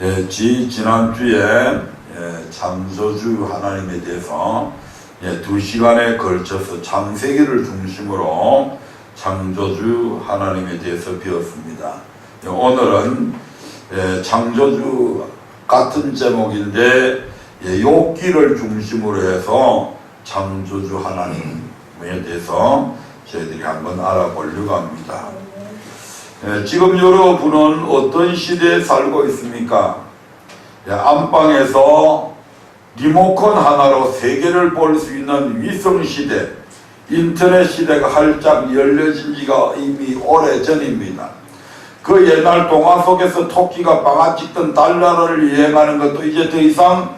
지난주에 창조주 하나님에 대해서 2시간에 걸쳐서 창세기를 중심으로 창조주 하나님에 대해서 배웠습니다. 오늘은 창조주 같은 제목인데 욥기를 중심으로 해서 창조주 하나님에 대해서 저희들이 한번 알아보려고 합니다. 지금 여러분은 어떤 시대에 살고 있습니까? 안방에서 리모컨 하나로 세계를 볼 수 있는 위성시대, 인터넷 시대가 활짝 열려진 지가 이미 오래전입니다. 그 옛날 동화 속에서 토끼가 방아 찍던 달나라를 여행하는 것도 이제 더 이상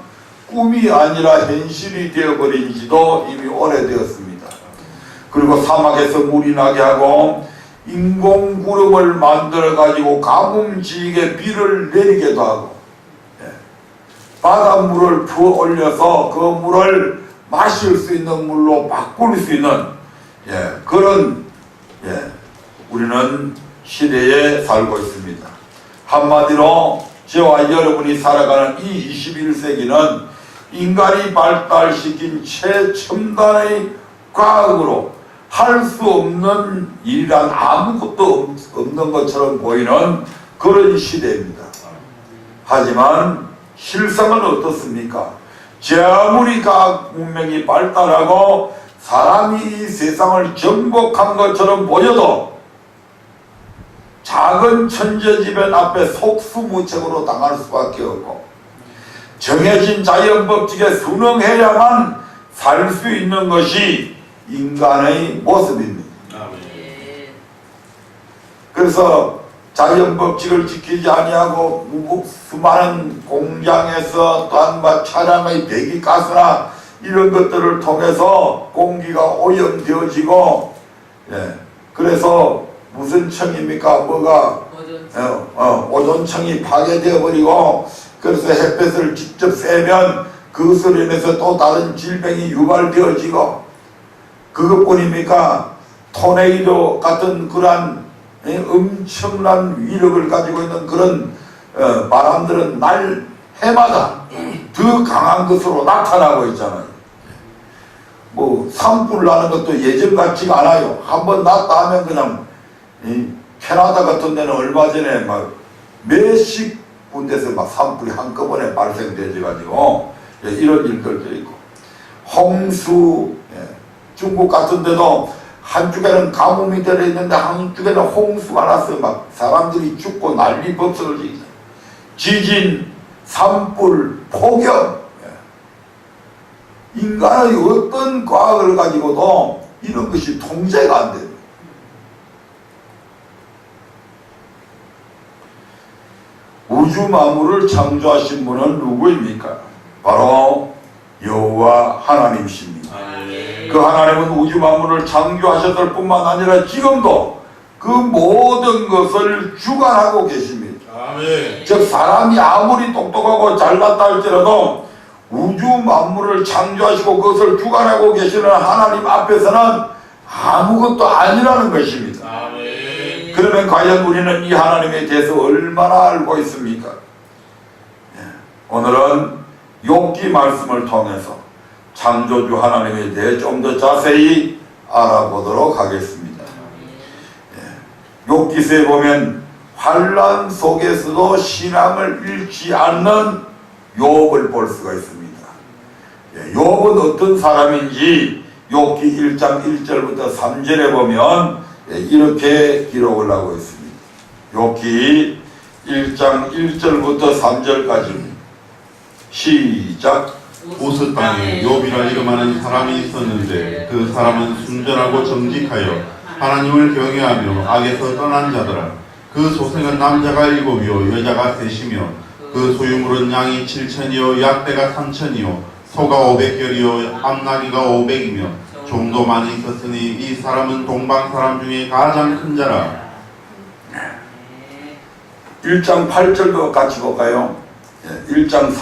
꿈이 아니라 현실이 되어버린 지도 이미 오래되었습니다. 그리고 사막에서 물이 나게 하고 인공구름을 만들어 가지고 가뭄지게 비를 내리게도 하고 바닷물을 부어 올려서 그 물을 마실 수 있는 물로 바꿀 수 있는 그런 우리는 시대에 살고 있습니다. 한마디로 저와 여러분이 살아가는 이 21세기는 인간이 발달시킨 최첨단의 과학으로 할 수 없는 일이란 아무것도 없는 것처럼 보이는 그런 시대입니다. 하지만 실상은 어떻습니까? 제 아무리 과학 문명이 발달하고 사람이 이 세상을 정복한 것처럼 보여도 작은 천재지변 앞에 속수무책으로 당할 수밖에 없고 정해진 자연법칙에 순응해야만 살 수 있는 것이 인간의 모습입니다. 그래서 자연법칙을 지키지 아니하고 수많은 공장에서 또한 차량의 배기가스나 이런 것들을 통해서 공기가 오염되어지고 그래서 무슨 청입니까? 뭐가 오존층이 파괴되어 버리고 그래서 햇볕을 직접 쐬면 그것으로 인해서 또 다른 질병이 유발되어지고 그것뿐입니까? 토네이도 같은 그러한 엄청난 위력을 가지고 있는 그런 바람들은 날 해마다 더 강한 것으로 나타나고 있잖아요. 뭐 산불 나는 것도 예전 같지가 않아요. 한번 났다 하면 그냥 캐나다 같은 데는 얼마 전에 막 몇십 군데서 막 산불이 한꺼번에 발생되어 가지고 이런 일들도 있고 홍수 중국 같은 데도 한쪽에는 가뭄이 들어있는데 한쪽에는 홍수가 나서 막 사람들이 죽고 난리 법석을 지진, 산불, 폭염 인간의 어떤 과학을 가지고도 이런 것이 통제가 안 됩니다. 우주 만물을 창조하신 분은 누구입니까? 바로 여호와 하나님이십니다. 그 하나님은 우주 만물을 창조하셨을 뿐만 아니라 지금도 그 모든 것을 주관하고 계십니다. 아멘. 즉 사람이 아무리 똑똑하고 잘났다 할지라도 우주 만물을 창조하시고 그것을 주관하고 계시는 하나님 앞에서는 아무것도 아니라는 것입니다. 아멘. 그러면 과연 우리는 이 하나님에 대해서 얼마나 알고 있습니까? 오늘은 욥기 말씀을 통해서 창조주 하나님에 대해 좀 더 자세히 알아보도록 하겠습니다. 욥기서에 보면 환난 속에서도 신앙을 잃지 않는 욥을 볼 수가 있습니다. 욥은 어떤 사람인지 욥기 1장 1절부터 3절에 보면 이렇게 기록을 하고 있습니다. 욥기 1장 1절부터 3절까지입니다. 시작. 우스 땅에 욥이라 이름하는 사람이 있었는데 그 사람은 순전하고 정직하여 하나님을 경외하며 악에서 떠난 자더라. 그 소생은 남자가 7이요 여자가 3이며 그 소유물은 양이 7천이요 약대가 3천이요 소가 500결이요 암나귀가 500이며 종도 많이 있었으니 이 사람은 동방 사람 중에 가장 큰 자라. 1장 8절도 같이 볼까요? 1장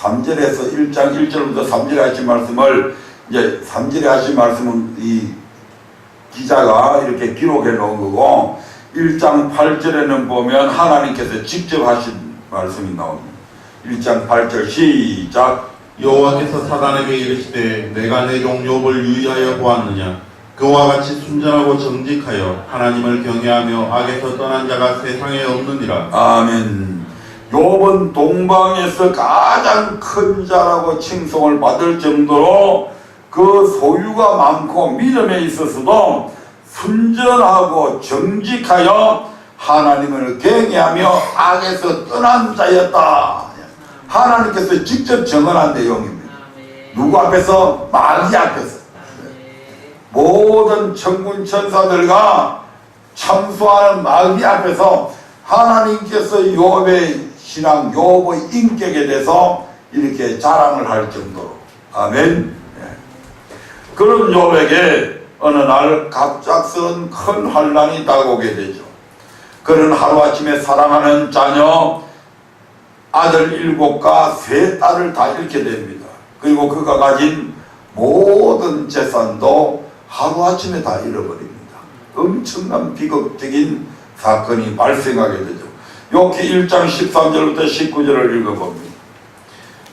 3절에서 1장 1절부터 3절에 하신 말씀을 이제 3절에 하신 말씀은 이 기자가 이렇게 기록해 놓은 거고 1장 8절에는 보면 하나님께서 직접 하신 말씀이 나옵니다. 1장 8절 시작. 여호와께서 사단에게 이르시되 내가 내 종 욥을 유의하여 보았느냐. 그와 같이 순전하고 정직하여 하나님을 경외하며 악에서 떠난 자가 세상에 없느니라. 아멘. 욥은 동방에서 가장 큰 자라고 칭송을 받을 정도로 그 소유가 많고 믿음에 있어서도 순전하고 정직하여 하나님을 경외하며 악에서 떠난 자였다. 하나님께서 직접 정언한 내용입니다. 누구 앞에서? 마귀 앞에서. 모든 천군 천사들과 참수하는 마귀 앞에서 하나님께서 욥의 신앙, 욥의 인격에 대해서 이렇게 자랑을 할 정도로. 아멘. 그런 욥에게 어느 날 갑작스런 큰 환난이 다가오게 되죠. 그는 하루아침에 사랑하는 자녀 아들 7과 3딸을 다 잃게 됩니다. 그리고 그가 가진 모든 재산도 하루아침에 다 잃어버립니다. 엄청난 비극적인 사건이 발생하게 되죠. 욥기 1장 13절부터 19절을 읽어봅니다.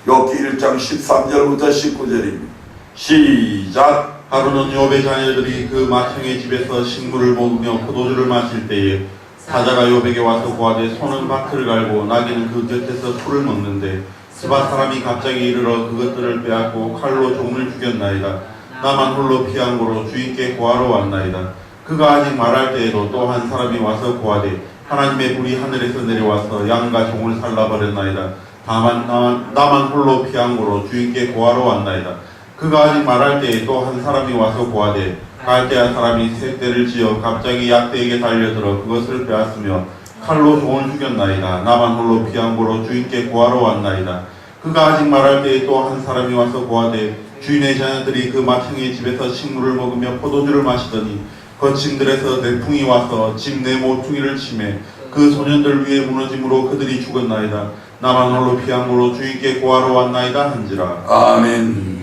욥기 1장 13절부터 19절입니다. 시작. 하루는 욥의 자녀들이 그 맏형의 집에서 식물을 먹으며 포도주를 마실 때에 사자가 욥에게 와서 고하되 소는 밭을 갈고 나귀는 그 곁에서 풀을 먹는데 스바 사람이 갑자기 이르러 그것들을 빼앗고 칼로 종을 죽였나이다. 나만 홀로 피한 고로 주인께 고하러 왔나이다. 그가 아직 말할 때에도 또 한 사람이 와서 고하되 하나님의 불이 하늘에서 내려와서 양과 종을 살라버렸나이다. 다만 나만 홀로 피한 고로 주인께 고하러 왔나이다. 그가 아직 말할 때에 또 한 사람이 와서 고하되 갈대아 사람이 셋대를 지어 갑자기 약대에게 달려들어 그것을 빼앗으며 칼로 종을 죽였나이다. 나만 홀로 피한 고로 주인께 고하러 왔나이다. 그가 아직 말할 때에 또 한 사람이 와서 고하되 주인의 자녀들이 그 맏형의 집에서 식물을 먹으며 포도주를 마시더니 거친들에서 내풍이 와서 집 내 모퉁이를 치매 그 소년들 위에 무너짐으로 그들이 죽었나이다. 나만 홀로 피한 고로 주인께 고하러 왔나이다 한지라. 아멘.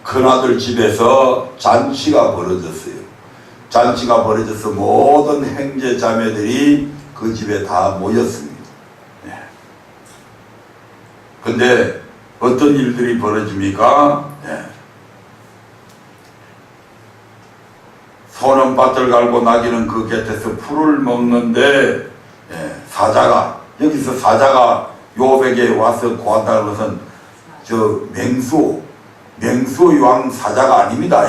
큰아들 집에서 잔치가 벌어졌어요. 잔치가 벌어져서 모든 형제 자매들이 그 집에 다 모였습니다. 근데 어떤 일들이 벌어집니까? 소는 밭을 갈고 나귀는 그 곁에서 풀을 먹는데 사자가, 여기서 사자가 욥에게 와서 고한다는 것은 저 맹수의 왕 사자가 아닙니다.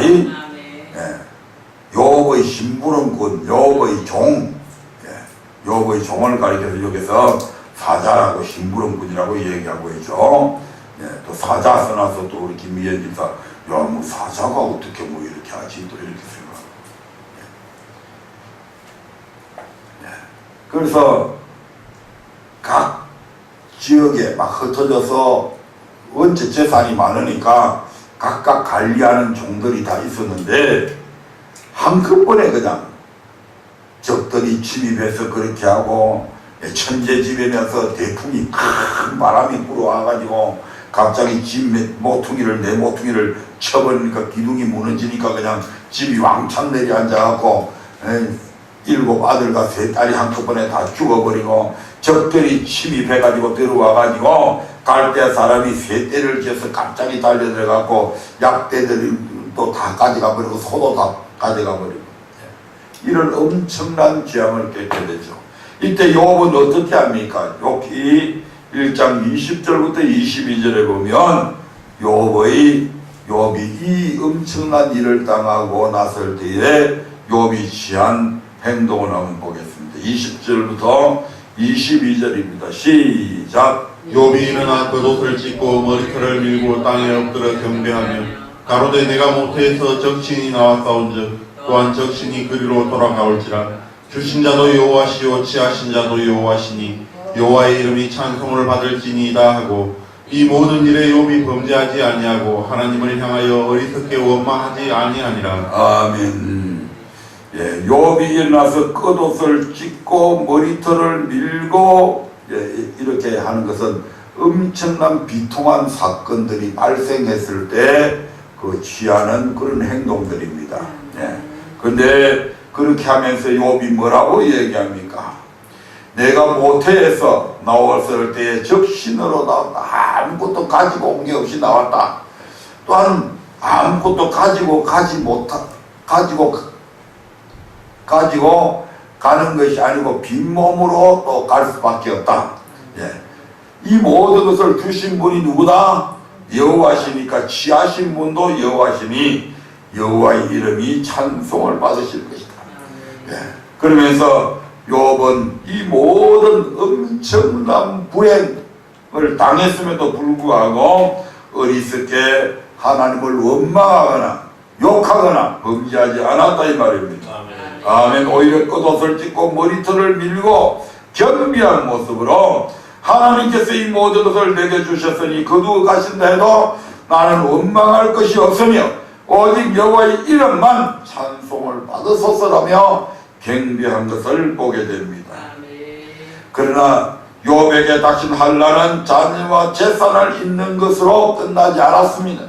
욥의 심부름꾼, 욥의 종, 욥의 종을 가리켜서 여기서 사자라고 심부름꾼이라고 얘기하고 있죠. 또 사자 써놔서 또 우리 김미연 집사, 야, 뭐 사자가 어떻게 뭐 이렇게 하지? 또 이렇게 생각하고. 그래서 각 지역에 막 흩어져서 원체 재산이 많으니까 각각 관리하는 종들이 다 있었는데 한꺼번에 그냥 적들이 침입해서 그렇게 하고 천재지변에서 대풍이 큰 바람이 불어와가지고 갑자기 집 모퉁이를 내 모퉁이를 쳐버리니까 기둥이 무너지니까 그냥 집이 왕창 내려앉아갖고 7 아들과 3딸이 한꺼번에 다 죽어버리고 적들이 침입해가지고 들어와가지고 갈대 사람이 3대를 지어서 갑자기 달려들어갖고 약대들도 다 가져가버리고 소도 다 가져가버리고 이런 엄청난 재앙을 겪게 되죠. 이때 욥은 어떻게 합니까? 욥기 1장 20절부터 22절에 보면 욥이 이 엄청난 일을 당하고 났을 때에 욥이 취한 행동을 한번 보겠습니다. 20절부터 22절입니다. 시작. 욥이 일어나 겉옷을 찢고 머리털을 밀고 땅에 엎드려 경배하며 가로되 내가 모태에서 적신이 나와 싸운즉 또한 적신이 그리로 돌아가올지라. 주신 자도 여호와시요 취하신 자도 여호와시니 여호와의 이름이 찬송을 받을지니이다 하고 이 모든 일에 욥이 범죄하지 아니하고 하나님을 향하여 어리석게 원망하지 아니하니라. 아멘. 욥이 일어나서 겉옷을 찢고 머리털을 밀고 이렇게 하는 것은 엄청난 비통한 사건들이 발생했을 때 그 취하는 그런 행동들입니다. 그런데 그렇게 하면서 욥이 뭐라고 얘기합니까? 내가 모태에서 나왔을 때에 적신으로 나왔다. 아무것도 가지고 온 게 없이 나왔다. 또한 아무것도 가지고 가는 것이 아니고 빈몸으로 또 갈 수밖에 없다. 예. 이 모든 것을 주신 분이 누구다? 여호와시니까 취하신 분도 여호와시니 여호와의 이름이 찬송을 받으실 것이다. 예. 그러면서 욥은 이 모든 엄청난 불행을 당했음에도 불구하고 어리석게 하나님을 원망하거나 욕하거나 범죄하지 않았다 이 말입니다. 아멘. 오히려 겉옷을 찢고 머리털을 밀고 겸비한 모습으로 하나님께서 이 모든 것을 내게 주셨으니 거두어 가신다 해도 나는 원망할 것이 없으며 오직 여호와의 이름만 찬송을 받으소서라며 경배한 것을 보게 됩니다. 그러나 욥에게 닥친 환난은 자녀와 재산을 잃는 것으로 끝나지 않았습니다.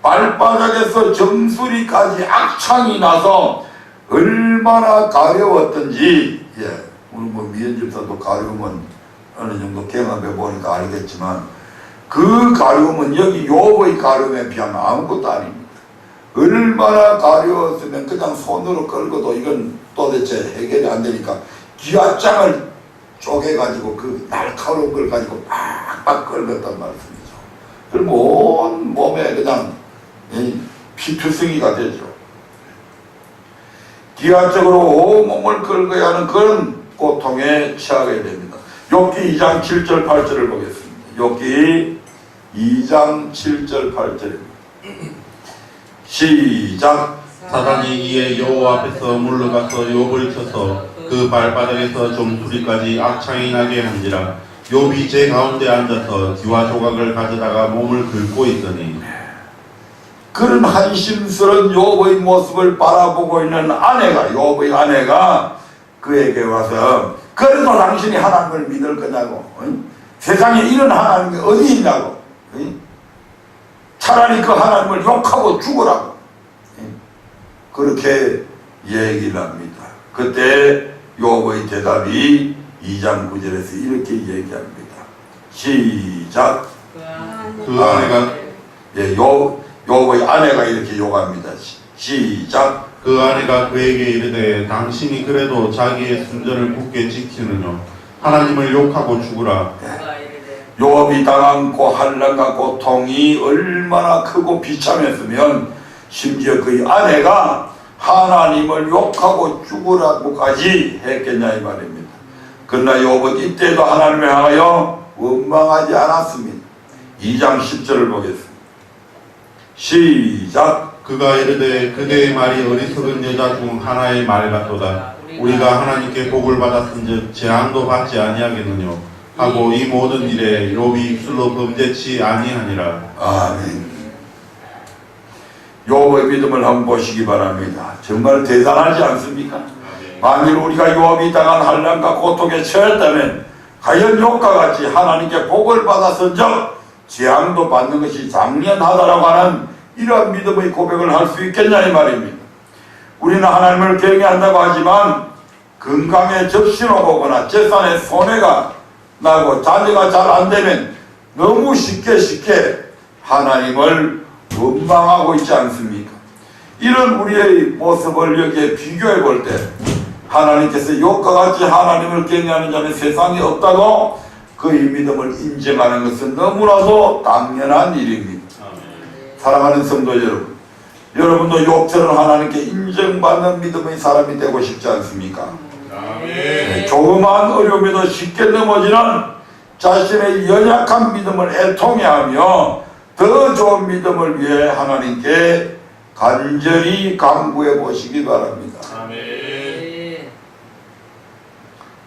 발바닥에서 정수리까지 악창이 나서 얼마나 가려웠던지, 오늘 미연집사도 가려움은 어느 정도 경험해 보니까 알겠지만 그 가려움은 여기 욥의 가려움에 비하면 아무것도 아닙니다. 얼마나 가려웠으면 그냥 손으로 끌고도 이건 도대체 해결이 안 되니까 기와장을 쪼개가지고 그 날카로운 걸 가지고 팍팍 끌었단 말씀이죠. 그럼 온 몸에 그냥 피투성이가 되죠. 기하적으로 온몸을 끌어야 하는 그런 고통에 처하게 됩니다. 욥기 2장 7절 8절을 보겠습니다. 욥기 2장 7절 8절입니다. 시작. 사단이 이에 여호와 앞에서 물러가서 욥을 쳐서 그 발바닥에서 정수리까지 악창이 나게 한지라. 욥이 제 가운데 앉아서 기와 조각을 가져다가 몸을 긁고 있더니 그런 한심스러운 욥의 모습을 바라보고 있는 아내가, 욥의 아내가 그에게 와서 그래도 당신이 하나님을 믿을 거냐고, 세상에 이런 하나님이 어디 있냐고, 차라리 그 하나님을 욕하고 죽으라고 그렇게 얘기를 합니다. 그때 욥의 대답이 2장 9절에서 이렇게 얘기합니다. 시작. 그 아내가 욥의 아내가 이렇게 욕합니다. 시작. 그 아내가 그에게 이르되 당신이 그래도 자기의 순전을 굳게 지키느냐 하나님을 욕하고 죽으라. 욥이 당한 환난과 고통이 얼마나 크고 비참했으면 심지어 그의 아내가 하나님을 욕하고 죽으라고까지 했겠냐 이 말입니다. 그러나 욥은 이때도 하나님을 향하여 원망하지 않았습니다. 2장 10절을 보겠습니다. 시작. 그가 이르되 그대의 말이 어리석은 여자 중 하나의 말 같도다. 우리가 하나님께 복을 받았은즉 재앙도 받지 아니하겠느냐 하고 이 모든 일에 욥이 입술로 범죄치 아니하니라. 아멘. 욥의 믿음을 한번 보시기 바랍니다. 정말 대단하지 않습니까? 만일 우리가 욥이 당한 환난과 고통에 처했다면 과연 욥과 같이 하나님께 복을 받았은즉 재앙도 받는 것이 당연하다라고 하는 이러한 믿음의 고백을 할 수 있겠냐 이 말입니다. 우리는 하나님을 경외한다고 하지만 건강에 적신호 보거나 재산에 손해가 나고 자녀가 잘 안되면 너무 쉽게 하나님을 원망하고 있지 않습니까? 이런 우리의 모습을 여기에 비교해 볼 때 하나님께서 욥과 같이 하나님을 경외하는 자는 세상에 없다고 그의 믿음을 인정하는 것은 너무나도 당연한 일입니다. 사랑하는 성도 여러분, 여러분도 욥처럼 하나님께 인정받는 믿음의 사람이 되고 싶지 않습니까? 네, 조그마한 어려움에도 쉽게 넘어지는 자신의 연약한 믿음을 애통해하며 더 좋은 믿음을 위해 하나님께 간절히 간구해 보시기 바랍니다.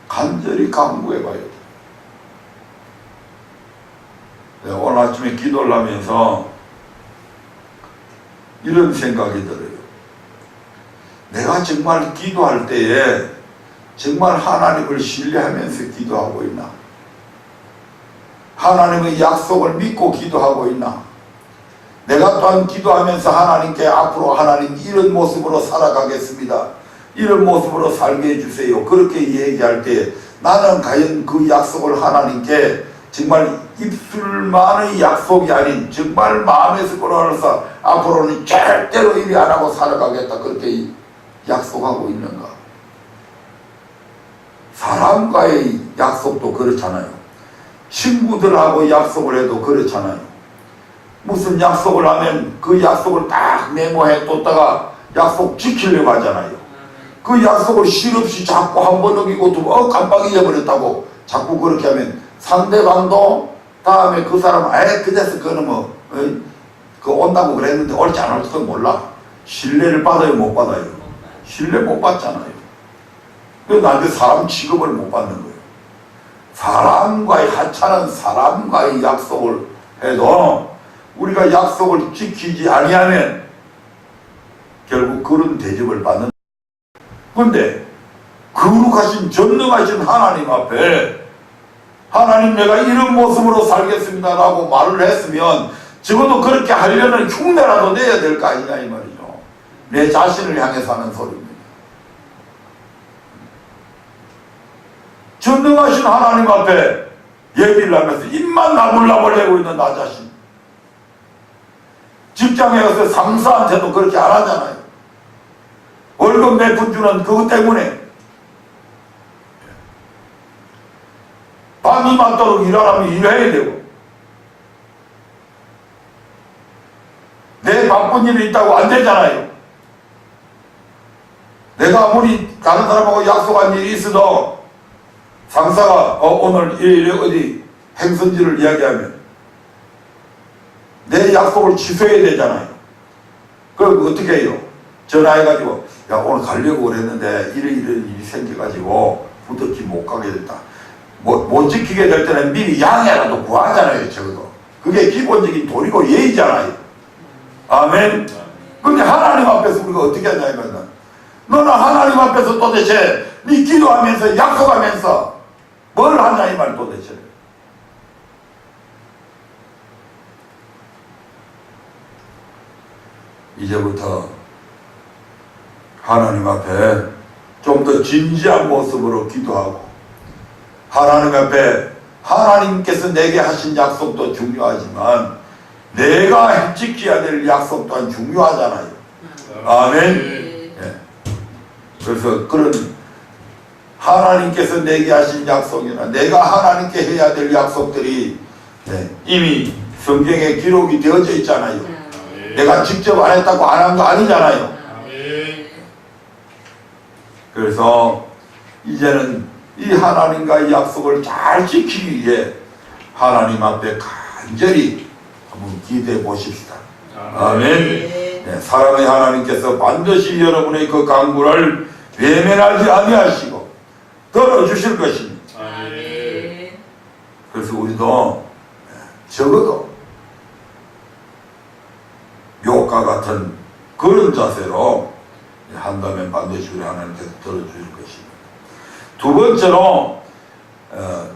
간절히 간구해 봐야 돼요. 네, 오늘 아침에 기도를 하면서 이런 생각이 들어요. 내가 정말 기도할 때에 정말 하나님을 신뢰하면서 기도하고 있나? 하나님의 약속을 믿고 기도하고 있나? 내가 또한 기도하면서 하나님께 앞으로 하나님 이런 모습으로 살아가겠습니다. 이런 모습으로 살게 해주세요. 그렇게 얘기할 때 나는 과연 그 약속을 하나님께 정말 입술만의 약속이 아닌 정말 마음에서 끌어안아서 앞으로는 절대로 이리 안 하고 살아가겠다 그렇게 약속하고 있는가? 사람과의 약속도 그렇잖아요. 친구들하고 약속을 해도 그렇잖아요. 무슨 약속을 하면 그 약속을 딱 메모해 뒀다가 약속 지키려고 하잖아요. 그 약속을 실없이 자꾸 한 번 어기고 두 번 깜빡 잊어버렸다고 자꾸 그렇게 하면 상대방도 다음에 그 사람 그래서 그거는 뭐 그 온다고 그랬는데 올지 안 올지도 몰라. 신뢰를 받아요 못 받아요? 신뢰 못 받잖아요. 그래서 나한테 사람 취급을 못 받는 거예요. 사람과의 하찮은 사람과의 약속을 해도 우리가 약속을 지키지 아니하면 결국 그런 대접을 받는. 그런데 거룩하신 전능하신 하나님 앞에 하나님 내가 이런 모습으로 살겠습니다라고 말을 했으면 적어도 그렇게 하려는 흉내라도 내야 될 거 아니냐 이 말이죠. 내 자신을 향해서 하는 소리입니다. 전능하신 하나님 앞에 얘기를 하면서 입만 나불나불 내고 있는 나 자신. 직장에 가서 상사한테도 그렇게 안 하잖아요. 월급 몇 푼 주는 그것 때문에 밤이 맞도록 일하라면 일해야 되고 내 바쁜 일이 있다고 안 되잖아요. 내가 아무리 다른 사람하고 약속한 일이 있어도 상사가 오늘 일요일에 어디 행선지를 이야기하면 내 약속을 취소해야 되잖아요. 그럼 어떻게 해요? 전화해가지고 야 오늘 가려고 그랬는데 이런 일이 생겨가지고 부득이 못 가게 됐다. 못 지키게 될 때는 미리 양해라도 구하잖아요. 적어도 그게 기본적인 도리고 예의잖아요. 아멘. 근데 하나님 앞에서 우리가 어떻게 하냐 이거는 너는 하나님 앞에서 도대체 네 기도하면서 약속하면서 뭘 하냐 이 말 도대체. 이제부터 하나님 앞에 좀 더 진지한 모습으로 기도하고 하나님 앞에 하나님께서 내게 하신 약속도 중요하지만 내가 지켜야 될 약속 또한 중요하잖아요. 아멘. 네. 그래서 그런 하나님께서 내게 하신 약속이나 내가 하나님께 해야 될 약속들이 이미 성경에 기록이 되어져 있잖아요. 내가 직접 안 했다고 안 한 거 아니잖아요. 그래서 이제는 이 하나님과의 약속을 잘 지키기 위해 하나님 앞에 간절히 한번 기도해 보십시다. 아멘. 네, 사랑의 하나님께서 반드시 여러분의 그 간구를 외면하지 아니하시고 들어주실 것입니다. 아멘. 그래서 우리도 적어도 욕과 같은 그런 자세로 한다면 반드시 우리 하나님께서 들어주실 것입니다. 두 번째로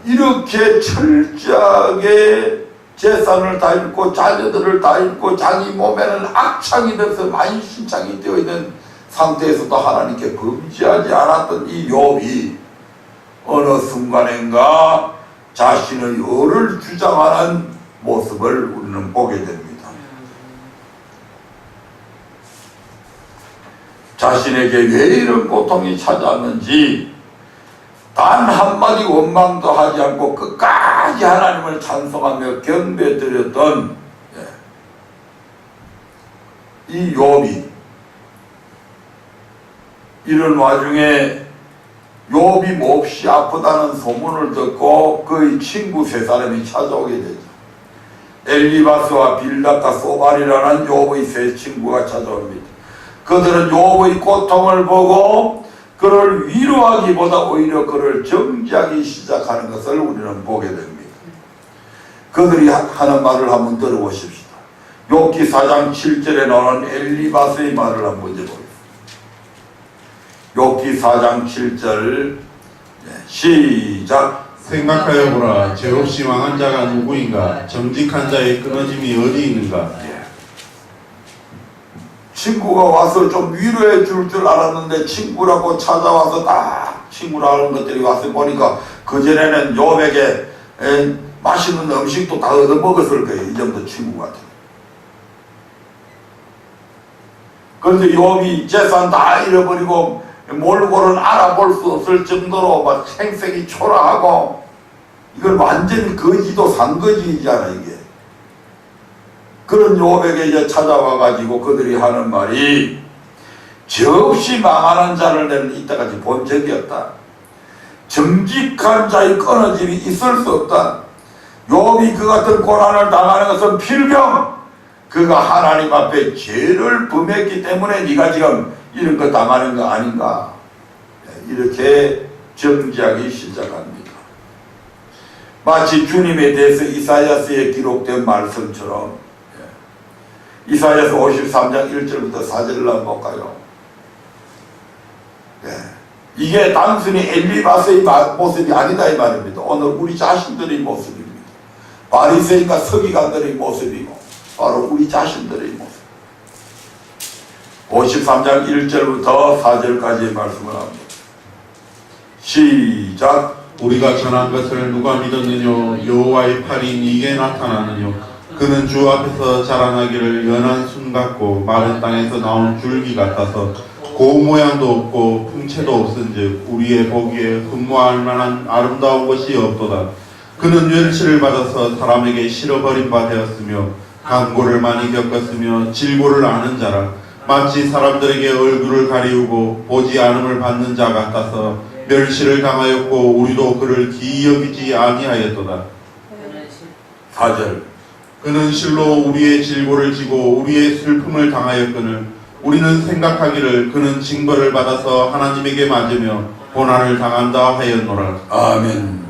이렇게 철저하게 재산을 다 잃고 자녀들을 다 잃고 자기 몸에는 악창이 돼서 만신창이 되어 있는 상태에서도 하나님께 범죄하지 않았던 이 욥이 어느 순간인가 자신의 의를 주장하는 모습을 우리는 보게 됩니다. 자신에게 왜 이런 고통이 찾아왔는지 단 한마디 원망도 하지 않고 끝까지 하나님을 찬송하며 경배드렸던 이 욥이 이런 와중에 욥이 몹시 아프다는 소문을 듣고 그의 친구 세 사람이 찾아오게 되죠. 엘리바스와 빌닷과 소발이라는 욥의 세 친구가 찾아옵니다. 그들은 욥의 고통을 보고 그를 위로하기보다 오히려 그를 정죄하기 시작하는 것을 우리는 보게 됩니다. 그들이 하는 말을 한번 들어보십시다. 욥기 4장 7절에 나오는 엘리바스의 말을 한번 보겠습니다. 욥기 4장 7절 시작. 생각하여 보라. 죄 없이 망한 자가 누구인가? 정직한 자의 끊어짐이 어디 있는가? 친구가 와서 좀 위로해 줄 알았는데 친구라고 찾아와서 딱 친구라는 것들이 와서 보니까 그전에는 요백에 맛있는 음식도 다 얻어먹었을 거예요. 이 정도 친구 같아요. 그런데 욥이 재산 다 잃어버리고 몰골은 알아볼 수 없을 정도로 막 생색이 초라하고, 이걸 완전히 거지도 산거지잖아 이게. 그런 욥에게 이제 찾아와 가지고 그들이 하는 말이, 저없이 망하는 자를 내는 이때까지 본 적이 없다. 정직한 자의 끊어짐이 있을 수 없다. 욥이 그 같은 고난을 당하는 것은 필경, 그가 하나님 앞에 죄를 범했기 때문에 네가 지금 이런 거 당하는 거 아닌가, 이렇게 정지하기 시작합니다. 마치 주님에 대해서 이사야서에 기록된 말씀처럼, 이사야서 53장 1절부터 4절을 한번 볼까요? 이게 단순히 엘리바스의 모습이 아니다 이 말입니다. 오늘 우리 자신들의 모습입니다. 바리새인과 서기관들의 모습이고 바로 우리 자신들의 모습. 53장 1절부터 4절까지의 말씀을 합니다. 시작. 우리가 전한 것을 누가 믿었느냐? 여호와의 팔이 네게 나타나느냐? 그는 주 앞에서 자라나기를 연한 순 같고 마른 땅에서 나온 줄기 같아서 고 모양도 없고 풍채도 없은즉 우리의 보기에 흠모할 만한 아름다운 것이 없도다. 그는 멸치를 받아서 사람에게 실어버린 바 되었으며 강고를 많이 겪었으며 질고를 아는 자라. 마치 사람들에게 얼굴을 가리우고 보지 않음을 받는 자 같아서 멸시를 당하였고 우리도 그를 기이 여기지 아니하였도다. 4절. 그는 실로 우리의 질고를 지고 우리의 슬픔을 당하였거늘 우리는 생각하기를 그는 징벌을 받아서 하나님에게 맞으며 고난을 당한다 하였노라. 아멘.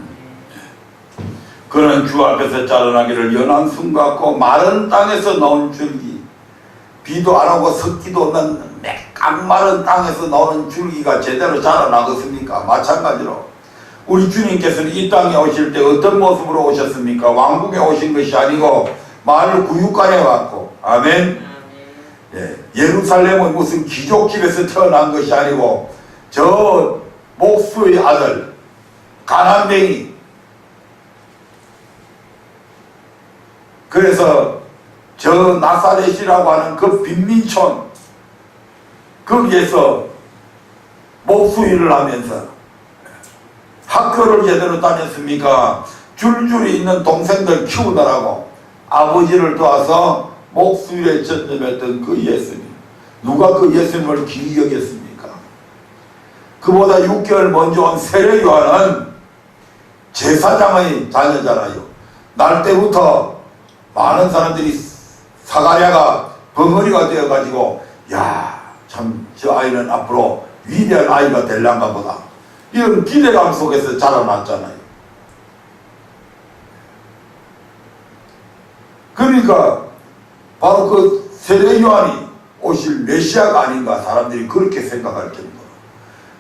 그는 주 앞에서 자라나기를 연한 순 같고 마른 땅에서 나온 줄기, 비도 안 오고 습기도 없는 깡마른 땅에서 나오는 줄기가 제대로 자라나겠습니까? 마찬가지로 우리 주님께서는 이 땅에 오실 때 어떤 모습으로 오셨습니까? 왕궁에 오신 것이 아니고 마을 구육간에 왔고, 아멘. 예루살렘은 무슨 귀족집에서 태어난 것이 아니고 저 목수의 아들 가난뱅이, 그래서 저 나사렛이라고 하는 그 빈민촌 거기에서 목수 일을 하면서 학교를 제대로 다녔습니까? 줄줄이 있는 동생들 키우느라고 아버지를 도와서 목수일에 전념했던 그 예수님, 누가 그 예수님을 기이 여겼습니까? 그보다 6개월 먼저 온 세례 요한은 제사장의 자녀잖아요. 날 때부터 많은 사람들이 사가랴가 벙어리가 되어가지고, 야, 참 저 아이는 앞으로 위대한 아이가 될란가 보다, 이런 기대감 속에서 자라났잖아요. 그러니까 바로 그 세례 요한이 오실 메시아가 아닌가 사람들이 그렇게 생각할 정도로.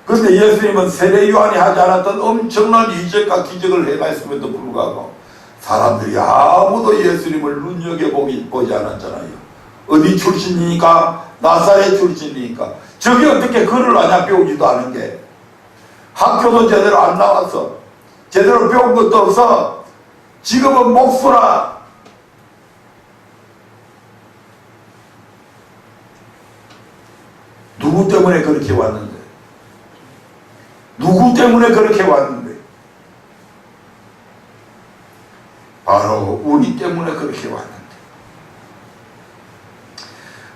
그런데 예수님은 세례 요한이 하지 않았던 엄청난 이적과 기적을 행했음에도 불구하고 사람들이 아무도 예수님을 눈여겨보지 않았잖아요. 어디 출신이니까? 나사렛 출신이니까. 저게 어떻게 글을 아냐? 배우지도 않은 게. 학교도 제대로 안 나왔어. 제대로 배운 것도 없어. 지금은 목수라. 누구 때문에 그렇게 왔는데? 누구 때문에 그렇게 왔는데? 바로 우리 때문에 그렇게 왔는데.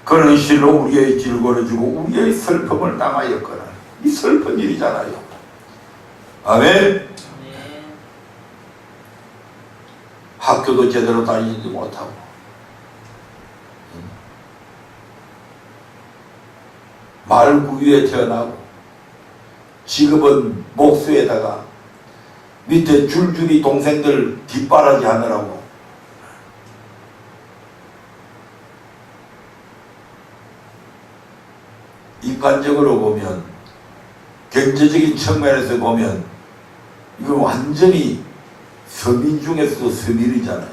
그는 실로 우리의 질고를 주고 우리의 슬픔을 당하였거나, 이 슬픈 일이잖아요. 아멘. 학교도 제대로 다니지 못하고 말구유에 태어나고 직업은 목수에다가 밑에 줄줄이 동생들 뒷바라지 하느라고 인간적으로 보면, 경제적인 측면에서 보면 이거 완전히 서민 중에서도 서민이잖아요.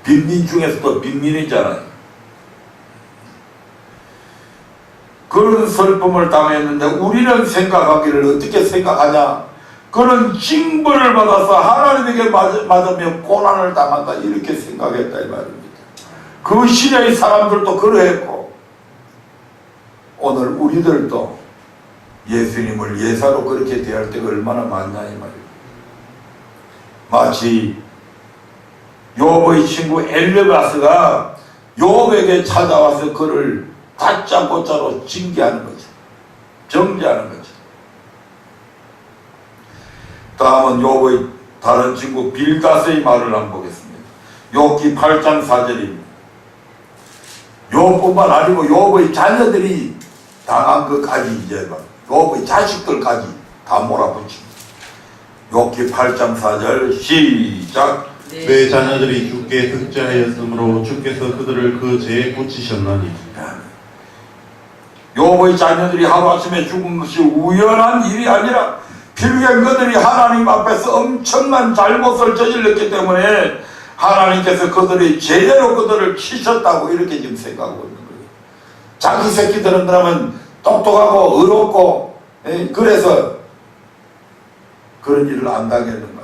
빈민 중에서도 빈민이잖아요. 그런 슬픔을 당했는데 우리는 생각하기를 어떻게 생각하냐? 그는 징벌을 받아서 하나님에게 맞으며 고난을 당한다 이렇게 생각했다 이 말입니다. 그 시대의 사람들도 그러했고 오늘 우리들도 예수님을 예사로 그렇게 대할 때가 얼마나 많냐 이 말입니다. 마치 욥의 친구 엘르바스가 욥에게 찾아와서 그를 다짜고짜로 징계하는 거죠. 정죄하는 거죠. 다음은 욥의 다른 친구 빌닷의 말을 한번 보겠습니다. 욥기 8장 4절입니다. 욥뿐만 아니고 욥의 자녀들이 당한 것까지 이제 욥의 자식들까지 다 몰아붙입니다. 욥기 8장 4절 시작. 내 자녀들이 주께 득죄하였으므로 주께서 그들을 그 죄에 붙이셨나니. 욥의 자녀들이 하루아침에 죽은 것이 우연한 일이 아니라 필경 그들이 하나님 앞에서 엄청난 잘못을 저질렀기 때문에 하나님께서 그들이 제대로 그들을 치셨다고 이렇게 지금 생각하고 있는 거예요. 자기 새끼들은 그러면 똑똑하고 의롭고 그래서 그런 일을 안 당했는가.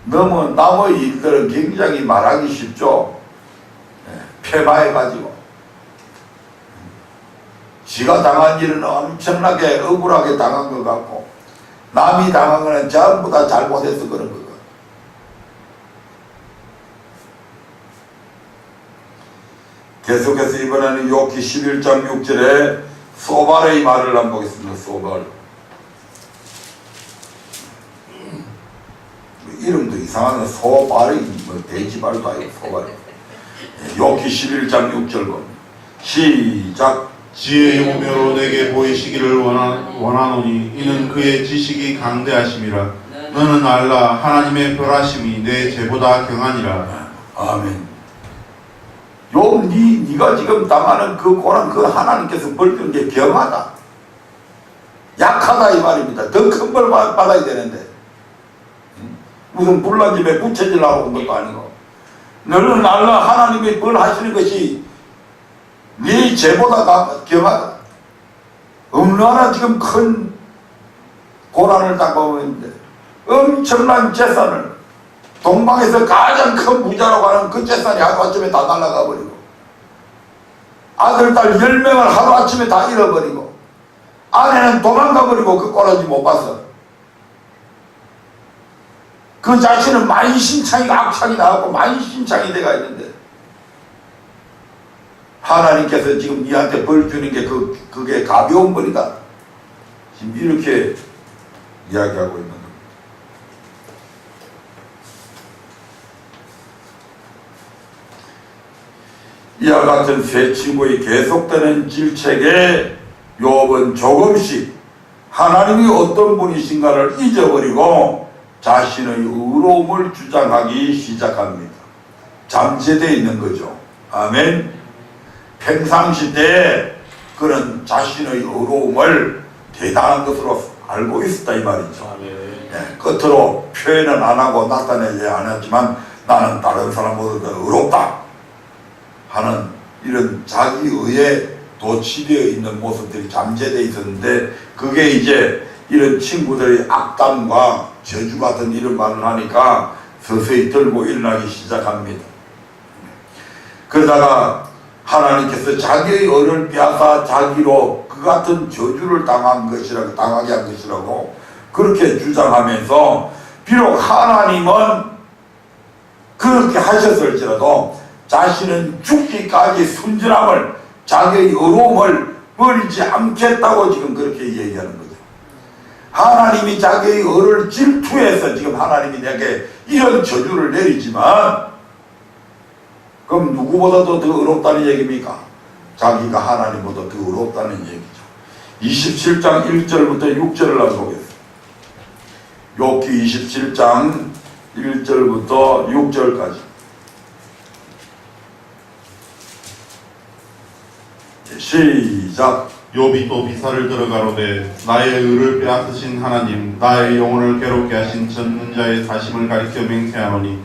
너무 남의 일들은 굉장히 말하기 쉽죠. 폐마해가지고 지가 당한 일은 엄청나게 억울하게 당한 것 같고 남이 당한 거는 전부 다 잘못해서 그런 거고. 계속해서 이번에는 욥기 11장 6절에 소발의 말을 한번 보겠습니다. 소발. 이름도 이상하네. 소발이 뭐 돼지발도 아니고 소발. 욥기 11장 6절 봅니다. 시작. 지혜의 우매로 내게 보이시기를 원하노니 이는 그의 지식이 강대하심이라. 너는 알라 하나님의 별하심이 내 죄보다 경하니라. 아멘. 욥 네가 지금 당하는 그 고난 그 하나님께서 벌 주는 게 경하다. 약하다 이 말입니다. 더 큰 벌 받아야 되는데 무슨 불난 집에 부채질하고 온 것도 아니고 너는 알라 하나님이 벌 하시는 것이 네 죄보다 경하다. 얼마나 지금 큰 고난을 당하고 있는데 엄청난 재산을 동방에서 가장 큰 부자라고 하는 그 재산이 하루아침에 다 날아가 버리고 아들, 딸 10명을 하루아침에 다 잃어버리고 아내는 도망가 버리고 그 꼬라지 못 봤어. 그 자신은 만신창이 악창이 나왔고 만신창이 돼가 있는데 하나님께서 지금 니한테 벌 주는 게 그게 가벼운 벌이다. 지금 이렇게 이야기하고 있는 겁니다. 이와 같은 세 친구의 계속되는 질책에 욥은 조금씩 하나님이 어떤 분이신가를 잊어버리고 자신의 의로움을 주장하기 시작합니다. 잠재되어 있는 거죠. 아멘. 평상시 때에 그런 자신의 의로움을 대단한 것으로 알고 있었다 이 말이죠. 네, 겉으로 표현은 안 하고 나타내지 않았지만 나는 다른 사람보다 더 의롭다 하는 이런 자기의에 도취되어 있는 모습들이 잠재되어 있었는데 그게 이제 이런 친구들의 악담과 저주 같은 이런 말을 하니까 서서히 들고 일어나기 시작합니다. 그러다가 하나님께서 자기의 언을 빼앗아 자기로 그 같은 저주를 당하게 한 것이라고 그렇게 주장하면서 비록 하나님은 그렇게 하셨을지라도 자신은 죽기까지 순전함을 자기의 의로움을 버리지 않겠다고 지금 그렇게 얘기하는 거죠. 하나님이 자기의 의를 질투해서 지금 하나님이 내게 이런 저주를 내리지만 그럼 누구보다도 더 의롭다는 얘기입니까? 자기가 하나님보다 더 의롭다는 얘기죠. 27장 1절부터 6절을 한번 보겠습니다. 욥기 27장 1절부터 6절까지 시작. 욥이 또 비사를 들어가로되 나의 의를 빼앗으신 하나님 나의 영혼을 괴롭게 하신 전능자의 사심을 가리켜 맹세하노니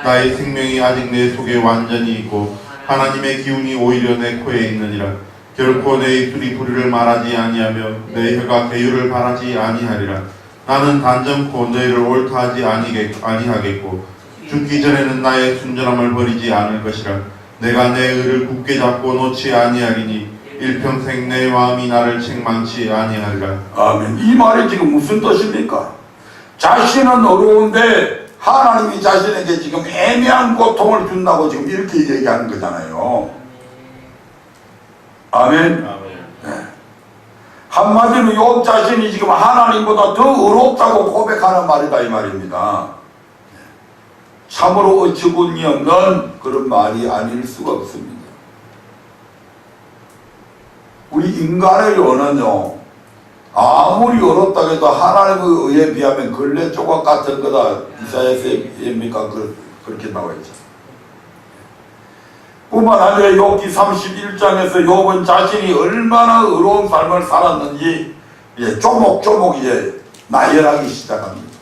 나의 생명이 아직 내 속에 완전히 있고 하나님의 기운이 오히려 내 코에 있느니라. 결코 내 입술이 불의를 말하지 아니하며 내 혀가 계율을 바라지 아니하리라. 나는 단정코 너희를 옳다하지 아니하겠고 죽기 전에는 나의 순전함을 버리지 않을 것이라. 내가 내 의를 굳게 잡고 놓지 아니하리니 일평생 내 마음이 나를 책망치 아니하리라. 아멘. 이 말이 지금 무슨 뜻입니까? 자신은 어려운데 하나님이 자신에게 지금 애매한 고통을 준다고 지금 이렇게 얘기하는 거잖아요. 아멘. 네. 한마디로 욥 자신이 지금 하나님보다 더 어렵다고 고백하는 말이다 이 말입니다. 참으로 어처구니 없는 그런 말이 아닐 수가 없습니다. 우리 인간의 언어는요, 아무리 어렵다고 해도 하나님의 의에 비하면 걸레 조각 같은 거다. 이사야서입니까? 그렇게 나와 있죠. 뿐만 아니라 욥기 31장에서 욥은 자신이 얼마나 어려운 삶을 살았는지 조목조목 이제 나열하기 시작합니다.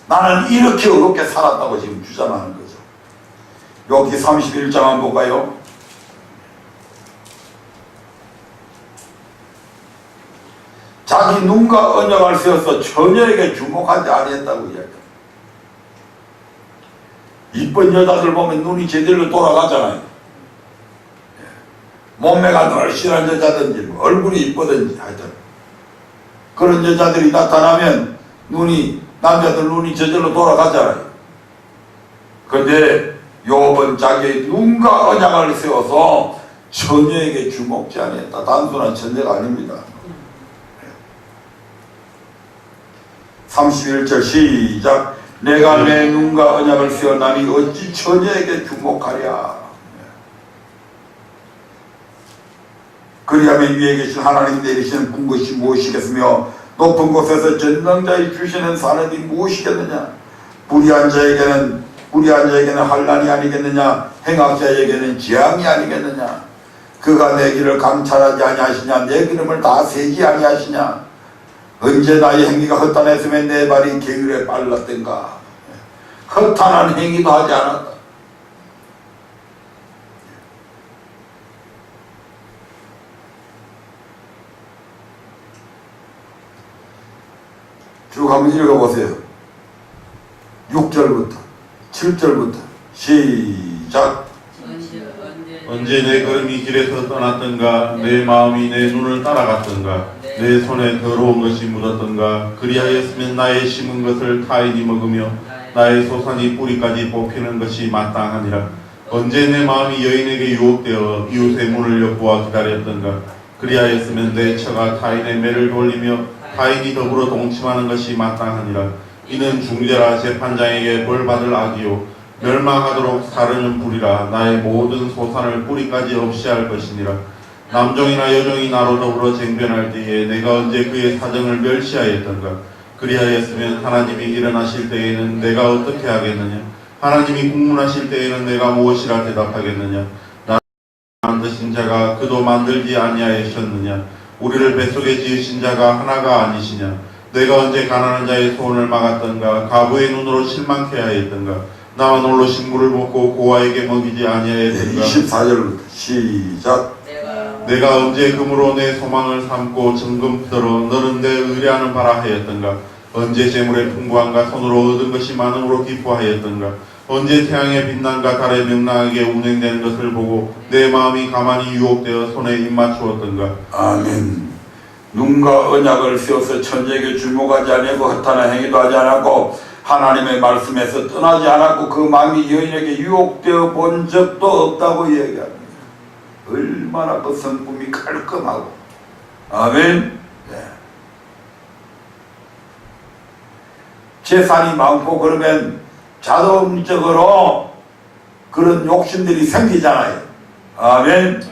나는 이렇게 어렵게 살았다고 지금 주장하는 거죠. 욥기 31장 한번 볼까요? 자기 눈과 언약을 세워서 처녀에게 주목하지 아니했다고 이야기합니다. 이쁜 여자들 보면 눈이 제대로 돌아가잖아요. 몸매가 늘씬한 여자든지 얼굴이 이쁘든지 하여튼 그런 여자들이 나타나면 남자들 눈이 저절로 돌아가잖아요. 그런데 욥은 자기의 눈과 언약을 세워서 처녀에게 주목지 아니했다. 단순한 처녀가 아닙니다. 31절 시작. 내가 내 눈과 언약을 세워나니 어찌 처녀에게 주목하랴. 그리하면 위에 계신 하나님 내리시는 큰 것이 무엇이겠으며 높은 곳에서 전능자의 주시는 산업이 무엇이겠느냐. 불의한 자에게는 환난이 아니겠느냐. 행악자에게는 재앙이 아니겠느냐. 그가 내 길을 감찰하지 아니하시냐. 내 기름을 다 세지 아니하시냐. 언제 나의 행위가 허탄했으면 내 발이 계율에 빨랐던가. 허탄한 행위도 하지 않았다. 쭉 한번 읽어보세요. 6절부터 7절부터 시작. 언제 내 걸음이 길에서 떠났던가. 내 마음이 내 눈을 따라갔던가. 내 손에 더러운 것이 묻었던가. 그리하였으면 나의 심은 것을 타인이 먹으며 나의 소산이 뿌리까지 뽑히는 것이 마땅하니라. 언제 내 마음이 여인에게 유혹되어 이웃의 문을 엿보아 기다렸던가. 그리하였으면 내 처가 타인의 매를 돌리며 타인이 더불어 동침하는 것이 마땅하니라. 이는 중재라 재판장에게 벌받을 악이요 멸망하도록 사르는 불이라. 나의 모든 소산을 뿌리까지 없이 할 것이니라. 남종이나 여종이 나로 더불어 쟁변할 때에 내가 언제 그의 사정을 멸시하였던가. 그리하였으면 하나님이 일어나실 때에는 내가 어떻게 하겠느냐. 하나님이 국문하실 때에는 내가 무엇이라 대답하겠느냐. 나를 만드신 자가 그도 만들지 아니하셨느냐. 우리를 뱃속에 지으신 자가 하나가 아니시냐. 내가 언제 가난한 자의 소원을 막았던가. 가부의 눈으로 실망케 하였던가. 나만 홀로 식물을 먹고 고아에게 먹이지 아니하였던가. 24절부터 시작. 내가 언제 금으로 내 소망을 삼고 정금들어 너는 내 의뢰하는 바라 하였던가. 언제 재물의 풍부함과 손으로 얻은 것이 많음으로 기뻐하였던가. 언제 태양의 빛남과 달의 명랑하게 운행되는 것을 보고 내 마음이 가만히 유혹되어 손에 입맞추었던가. 아멘. 눈과 언약을 세워서 천재에게 주목하지 아니하고 허탄한 행위도 하지 않았고 하나님의 말씀에서 떠나지 않았고 그 마음이 여인에게 유혹되어 본 적도 없다고 이야기합니다. 얼마나 그 성품이 깔끔하고. 아멘. 네. 재산이 많고 그러면 자동적으로 그런 욕심들이 생기잖아요. 아멘.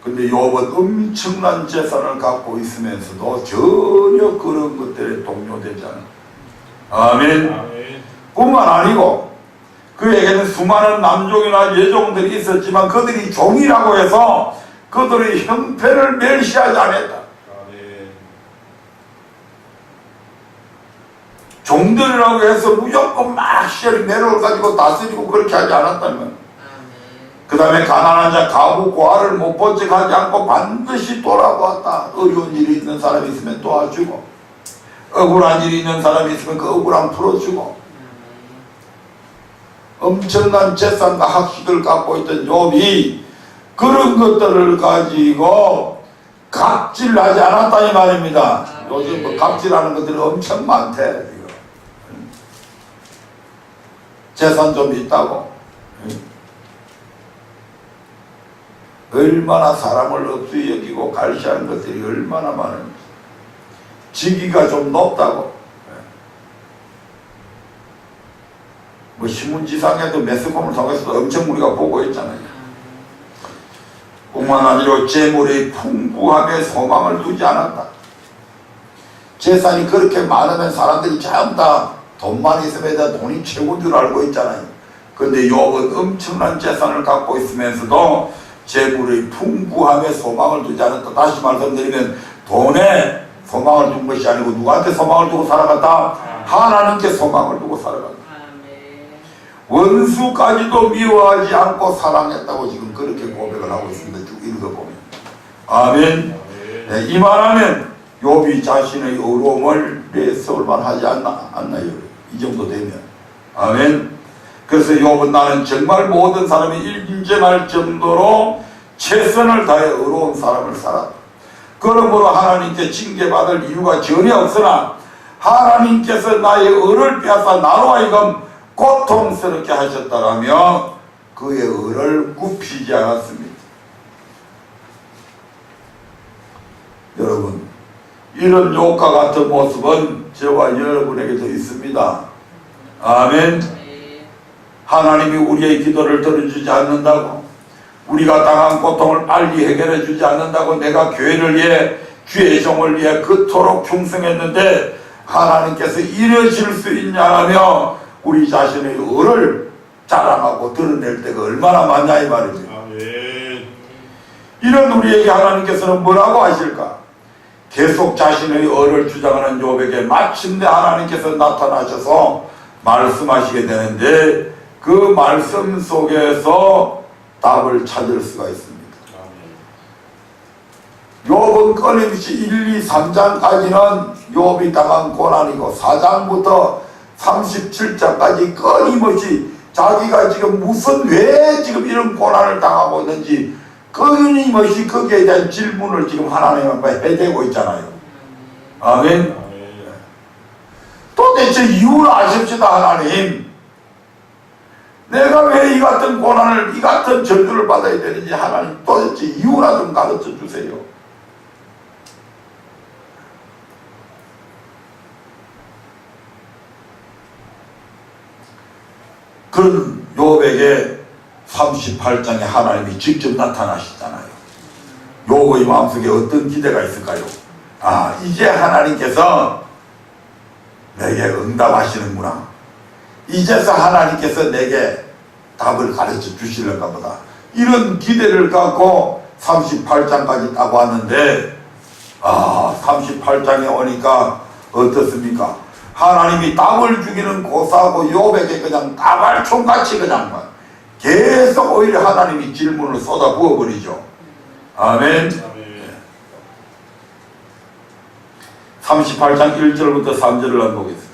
근데 욥은 엄청난 재산을 갖고 있으면서도 전혀 그런 것들에 동요되지 않아요. 아멘. 뿐만 아니고 그에게는 수많은 남종이나 여종들이 있었지만 그들이 종이라고 해서 그들의 형편을 멸시하지 않았다. 종들이라고 해서 무조건 막 시절이 매력을 가지고 다스리고 그렇게 하지 않았다면 그 다음에 가난한 자 가부 고아를 못 본 척 하지 않고 반드시 돌아보았다. 어려운 일이 있는 사람이 있으면 도와주고, 억울한 일이 있는 사람이 있으면 그 억울함 풀어주고, 엄청난 재산과 학식을 갖고 있던 욥이 그런 것들을 가지고 갑질하지 않았다 이 말입니다. 요즘 뭐 갑질하는 것들이 엄청 많대. 재산 좀 있다고 얼마나 사람을 업수히 여기고 갈시하는 것들이 얼마나 많은지, 직위가 좀 높다고 뭐 신문지상에도 매스컴을 통해서도 엄청 우리가 보고 있잖아요. 뿐만 아니라 재물의 풍부함에 소망을 두지 않았다. 재산이 그렇게 많으면 사람들이 전부 다 돈만 있으면 돈이 최고인 줄 알고 있잖아요. 그런데 욥은 엄청난 재산을 갖고 있으면서도 재물의 풍부함에 소망을 두지 않았다. 다시 말씀드리면 돈에 소망을 둔 것이 아니고 누구한테 소망을 두고 살아갔다? 하나님께 소망을 두고 살아갔다. 원수까지도 미워하지 않고 사랑했다고 지금 그렇게 고백을 하고 있습니다. 쭉 읽어보면. 아멘. 네, 이만하면 욥이 자신의 어려움을 내세울만 하지 않나요? 이 정도 되면. 아멘. 그래서 욥은 나는 정말 모든 사람이 인정할 정도로 최선을 다해 어려운 사람을 살았다. 그러므로 하나님께 징계받을 이유가 전혀 없으나 하나님께서 나의 의를 빼앗아 나로 하여금 고통스럽게 하셨다라며 그의 의를 굽히지 않았습니다. 여러분, 이런 욥과 같은 모습은 저와 여러분에게도 있습니다. 아멘. 하나님이 우리의 기도를 들어주지 않는다고, 우리가 당한 고통을 빨리 해결해 주지 않는다고 내가 교회를 위해, 주의 종을 위해 그토록 충성했는데 하나님께서 이러실 수 있냐라며 우리 자신의 의를 자랑하고 드러낼 때가 얼마나 많냐 이 말입니다. 이런 우리에게 하나님께서는 뭐라고 하실까? 계속 자신의 의를 주장하는 욥에게 마침내 하나님께서 나타나셔서 말씀하시게 되는데 그 말씀 속에서 답을 찾을 수가 있습니다. 욥은 끊임없이 1, 2, 3장까지는 욥이 당한 고난이고 4장부터 37장까지 끊임없이 자기가 지금 왜 지금 이런 고난을 당하고 있는지 끊임없이 거기에 대한 질문을 지금 하나님 앞에 해대고 있잖아요. 아멘. 도대체 이유를 아십시다. 하나님, 내가 왜 이 같은 고난을, 이 같은 절규를 받아야 되는지 하나님 도대체 이유나 좀 가르쳐 주세요. 그런 욥에게 38장에 하나님이 직접 나타나시잖아요. 욥의 마음속에 어떤 기대가 있을까요? 아, 이제 하나님께서 내게 응답하시는구나. 이제서 하나님께서 내게 답을 가르쳐 주시려까 보다. 이런 기대를 갖고 38장까지 딱 왔는데 38장에 오니까 어떻습니까? 하나님이 답을 주기는 고사하고 욥에게 그냥 다발총같이 그냥 계속 오히려 하나님이 질문을 쏟아 부어버리죠. 아멘. 38장 1절부터 3절을 한번 보겠습니다.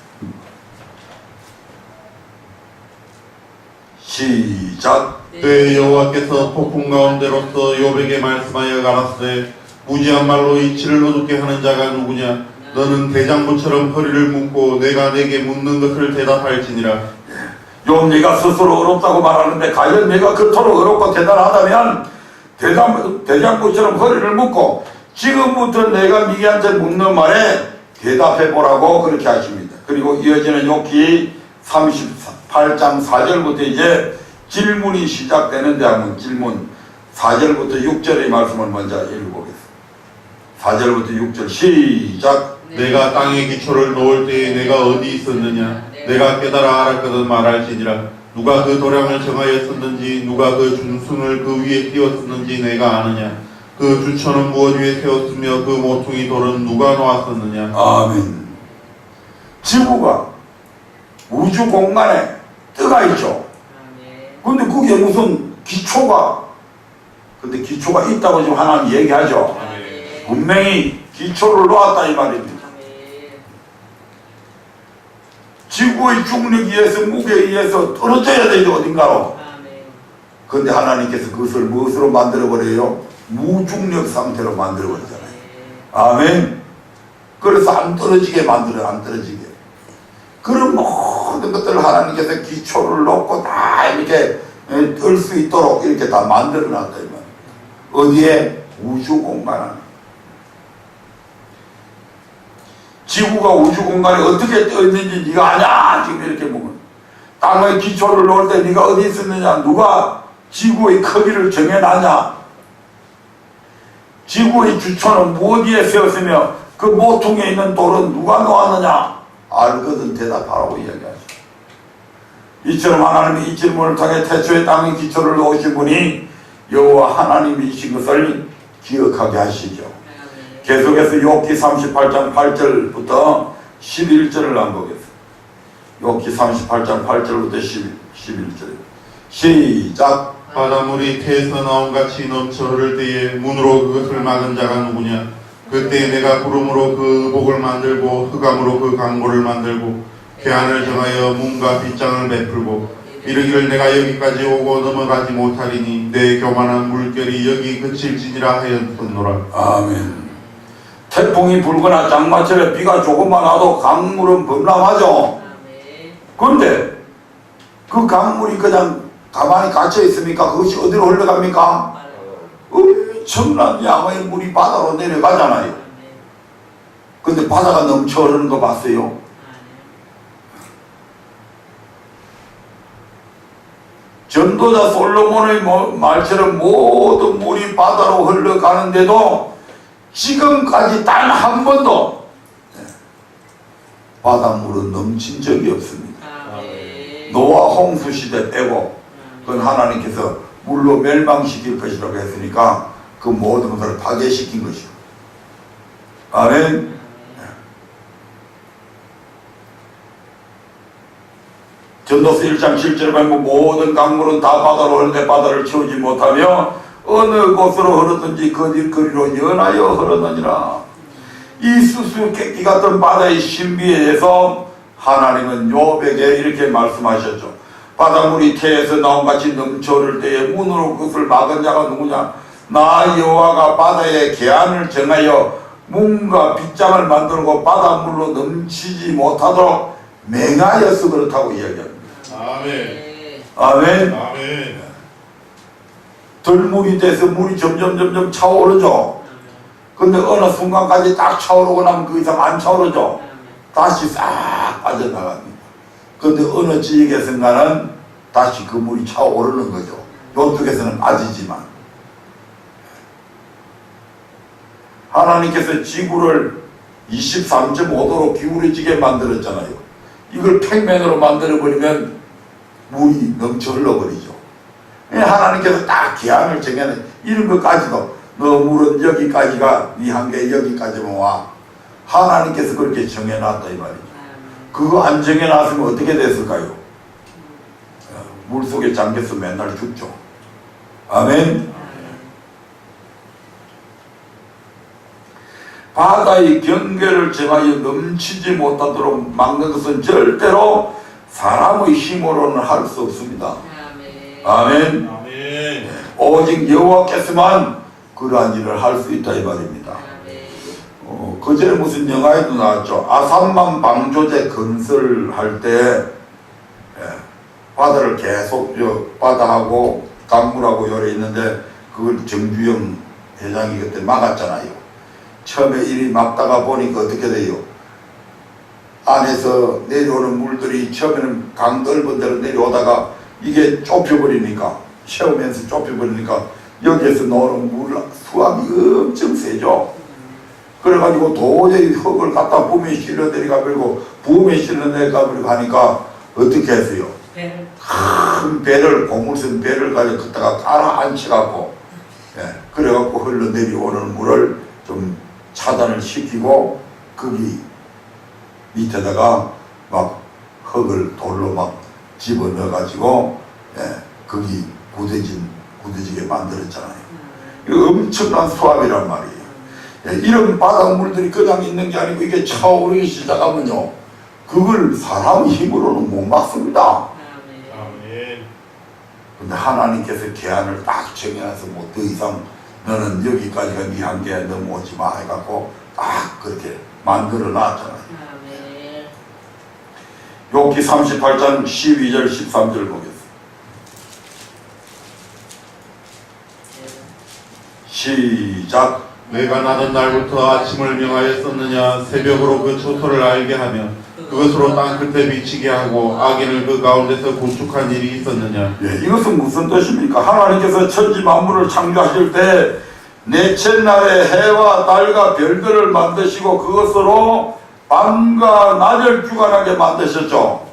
시작. 그때 여호와께서 폭풍 가운데로서 욥에게 말씀하여 가라사대 무지한 말로 이치를 어둡게 하는 자가 누구냐? 너는 대장부처럼 허리를 묶고 내가 내게 묻는 것을 대답할지니라. 욥, 네가 스스로 어렵다고 말하는데 과연 내가 그토록 어렵고 대단하다면 대장부처럼 허리를 묶고 지금부터 내가 네한테 묻는 말에 대답해 보라고 그렇게 하십니다. 그리고 이어지는 욥기 38장 4절부터 이제 질문이 시작되는데 한번 질문 4절부터 6절의 말씀을 먼저 읽어보겠습니다. 4절부터 6절 시작. 내가 땅에 기초를 놓을 때에 내가 어디 있었느냐? 내가 깨달아 알았거든 말할지니라. 누가 그 도량을 정하였었는지 누가 그 중순을 그 위에 띄웠었는지 내가 아느냐? 그 주천은 무엇 위에 세웠으며 그 모퉁이 돌은 누가 놓았었느냐? 아멘. 지구가 우주 공간에 뜨가 있죠. 근데 그게 무슨 기초가, 근데 기초가 있다고 지금 하나님 얘기하죠. 분명히 기초를 놓았다 이 말입니다. 지구의 중력에 의해서, 무게에 의해서 떨어져야 되죠, 어딘가로. 그런데 하나님께서 그것을 무엇으로 만들어버려요? 무중력 상태로 만들어버리잖아요. 아멘. 그래서 안 떨어지게 만들어요. 안 떨어지게. 그런 모든 것들을 하나님께서 기초를 놓고 다 이렇게 뜰 수 있도록 이렇게 다 만들어놨다 이 말이에요. 어디에? 우주 공간 안에. 지구가 우주 공간에 어떻게 떠 있는지 네가 아냐? 지금 이렇게 보면 땅의 기초를 놓을 때 네가 어디 있었느냐? 누가 지구의 크기를 정해놨냐? 지구의 주초는 무엇에 세웠으며 그 모퉁이에 있는 돌은 누가 놓았느냐? 알거든 대답하라고 이야기하죠. 이처럼 하나님이 이 질문을 통해 태초에 땅의 기초를 놓으신 분이 여호와 하나님이신 것을 기억하게 하시죠. 계속해서 욥기 38장 8절부터 11절을 한번 보겠습니다. 욥기 38장 8절부터 11절 시작. 바닷물이 태에서 나온 같이 넘쳐 흐를 때에 문으로 그것을 막은 자가 누구냐? 그때 내가 구름으로 그 복을 만들고 흑암으로 그 강고를 만들고 괴한을 정하여 문과 빗장을 베풀고 이르기를 내가 여기까지 오고 넘어가지 못하리니 내 교만한 물결이 여기 그칠지니라 하였노라. 아멘. 태풍이 불거나 장마철에 비가 조금만 와도 강물은 범람하죠. 그런데 그 강물이 그냥 가만히 갇혀 있습니까? 그것이 어디로 흘러갑니까? 엄청난 양의 물이 바다로 내려가잖아요. 근데 바다가 넘쳐 흐르는 거 봤어요? 전도자 솔로몬의 말처럼 모든 물이 바다로 흘러가는데도 지금까지 단 한 번도 바닷물은 넘친 적이 없습니다. 노아 홍수 시대 빼고 그건 하나님께서 물로 멸망시킬 것이라고 했으니까 그 모든 것을 파괴시킨 것이요. 아멘. 전도서 1장 7절에 보면 모든 강물은 다 바다로 흐르는데 바다를 채우지 못하며 어느 곳으로 흐르든지 그 거리로 연하여 흐르느니라. 이 수수께끼 같은 바다의 신비에 대해서 하나님은 욥에게 이렇게 말씀하셨죠. 바닷물이 태에서 나온 같이 넘쳐 흐를 때에 문으로 그것을 막은 자가 누구냐? 나 여호와가 바다에 계안을 정하여 문과 빗장을 만들고 바닷물로 넘치지 못하도록 맹하여서 그렇다고 이야기합니다. 아멘. 아멘. 아멘. 들물이 돼서 물이 점점 차오르죠. 근데 어느 순간까지 딱 차오르고 나면 그 이상 안 차오르죠. 다시 싹 빠져나갑니다. 근데 어느 지역에선가는 다시 그 물이 차오르는 거죠. 요쪽에서는 빠지지만. 하나님께서 지구를 23.5도로 기울어지게 만들었잖아요. 이걸 평면으로 만들어버리면 물이 넘쳐 흘러버리죠. 하나님께서 딱 기한을 정해는 이런 것까지도 너 물은 여기까지가 네 한계 여기까지만 와. 하나님께서 그렇게 정해놨다 이 말이죠. 그거 안 정해놨으면 어떻게 됐을까요? 물속에 잠겨서 맨날 죽죠. 아멘. 바다의 경계를 정하여 넘치지 못하도록 막는 것은 절대로 사람의 힘으로는 할 수 없습니다. 아멘. 아멘. 오직 여호와께서만 그러한 일을 할 수 있다 이 말입니다. 그전에 무슨 영화에도 나왔죠. 아산만 방조제 건설할 때 바다를 계속 바다하고 강물하고 요래 있는데 그걸 정주영 회장이 그때 막았잖아요. 처음에 이리 막다가 보니까 어떻게 돼요? 안에서 내려오는 물들이 처음에는 강 넓은 데로 내려오다가 이게 좁혀버리니까 채우면서 좁혀버리니까 여기에서 나오는 물 수압이 엄청 세죠. 그래가지고 도저히 흙을 갖다 붐에 실려 내려가 버리고 붐에 실려 내려가 버리고 하니까 어떻게 했어요? 큰 배를 고물선 배를 가지고 갖다가 깔아 앉혀갖고 그래갖고 흘러내려오는 물을 좀 차단을 시키고 거기 밑에다가 막 흙을 돌로 막 집어넣어가지고 거기 굳어지게 만들었잖아요. 이거 엄청난 수압이란 말이에요. 이런 바닷물들이 그냥 있는 게 아니고 이게 차오르기 시작하면요, 그걸 사람 힘으로는 못 막습니다. 근데 하나님께서 계한을 딱 정해놔서 뭐 더 이상 너는 여기까지가 네 한계에 넘어오지 마 해갖고 딱 그렇게 만들어 놨잖아요. 욥기 38장 12절 13절 보겠습니다. 시작. 내가 나던 날부터 아침을 명하였었느냐. 새벽으로 그 초토를 알게 하며 그것으로 땅 끝에 비치게 하고 악인을 그 가운데서 구축한 일이 있었느냐. 예, 이것은 무슨 뜻입니까? 하나님께서 천지 만물을 창조하실 때 넷째 날에 해와 달과 별들을 만드시고 그것으로 밤과 낮을 주관하게 만드셨죠.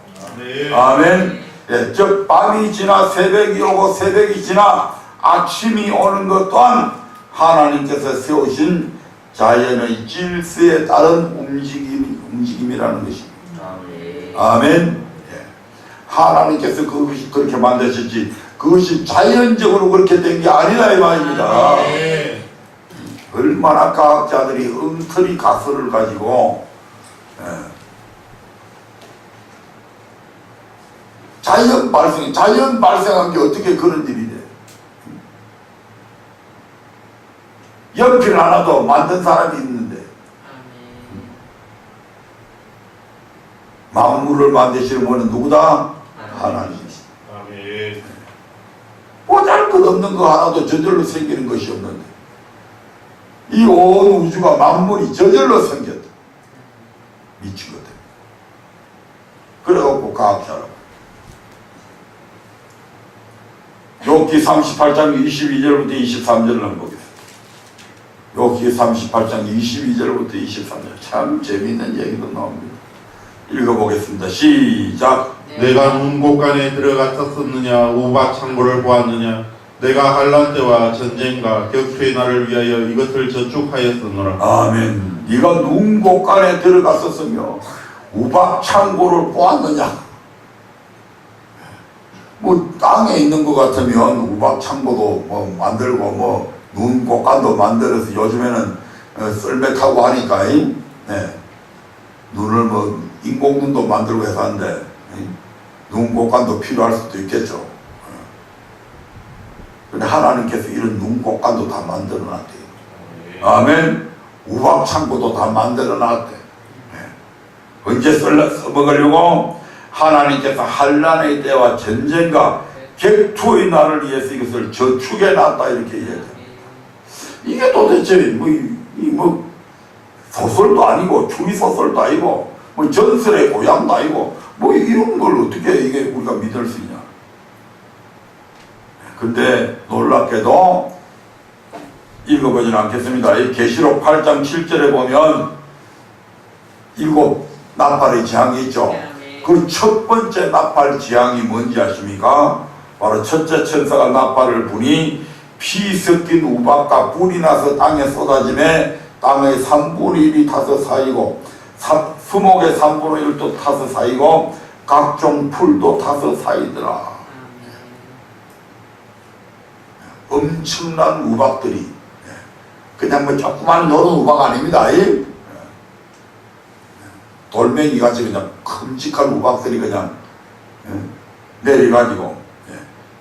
아멘. 예, 즉 밤이 지나 새벽이 오고 새벽이 지나 아침이 오는 것 또한 하나님께서 세우신 자연의 질서에 따른 움직임이라는 것입니다. 아멘. 예. 하나님께서 그것이 그렇게 만드셨지 그것이 자연적으로 그렇게 된 게 아니라 이 말입니다. 얼마나 과학자들이 엉터리 가설을 가지고 자연 발생한 게 어떻게 그런 일이 돼? 연필 하나도 만든 사람이 있는데 만물을 만드시는 분은 누구다? 하나님이시다. 보잘것없는 거 하나도 저절로 생기는 것이 없는데 이 온 우주가 만물이 저절로 생겼다. 미치거든. 그래갖고 과학자라고. 욥기 38장 22절부터 23절을 한번 보겠습니다. 욥기 38장 22절부터 23절 참 재미있는 얘기도 나옵니다. 읽어보겠습니다. 시작. 내가 눈 곳간에 들어갔었느냐. 우박 창고를 보았느냐. 내가 환난 때와 전쟁과 격투의 날을 위하여 이것을 저축하였었노라. 아멘. 네가 눈 곳간에 들어갔었으며 우박 창고를 보았느냐. 뭐 땅에 있는 것 같으면 우박 창고도 뭐 만들고 뭐 눈 곳간도 만들어서 요즘에는 썰매 타고 하니까 네. 눈을 뭐 인공눈도 만들고 해서 하는데 눈 곳간도 필요할 수도 있겠죠. 근데 하나님께서 이런 눈 곳간도 다 만들어 놨대요. 아멘. 우박 창고도 다 만들어 놨대. 언제 써먹으려고? 하나님께서 환난의 때와 전쟁과 격투의 날을 위해서 이것을 저축해 놨다 이렇게 얘기해요. 이게 도대체 뭐 소설도 아니고 추리소설도 아니고 뭐 전설의 고향도 아니고 뭐 이런 걸 어떻게 이게 우리가 믿을 수 있냐. 근데 놀랍게도 읽어보지는 않겠습니다. 이 계시록 8장 7절에 보면 7 나팔의 지향이 있죠. 그 첫 번째 나팔 지향이 뭔지 아십니까? 바로 첫째 천사가 나팔을 부니 피 섞인 우박과 불이 나서 땅에 쏟아짐에 땅의 3분의 1이 타서 쌓이고 수목의 3분의 1도 타서 쌓이고 각종 풀도 타서 쌓이더라. 엄청난 우박들이 그냥 뭐 조그만 노른 우박 아닙니다. 돌멩이 같이 그냥 큼직한 우박들이 그냥 내려가지고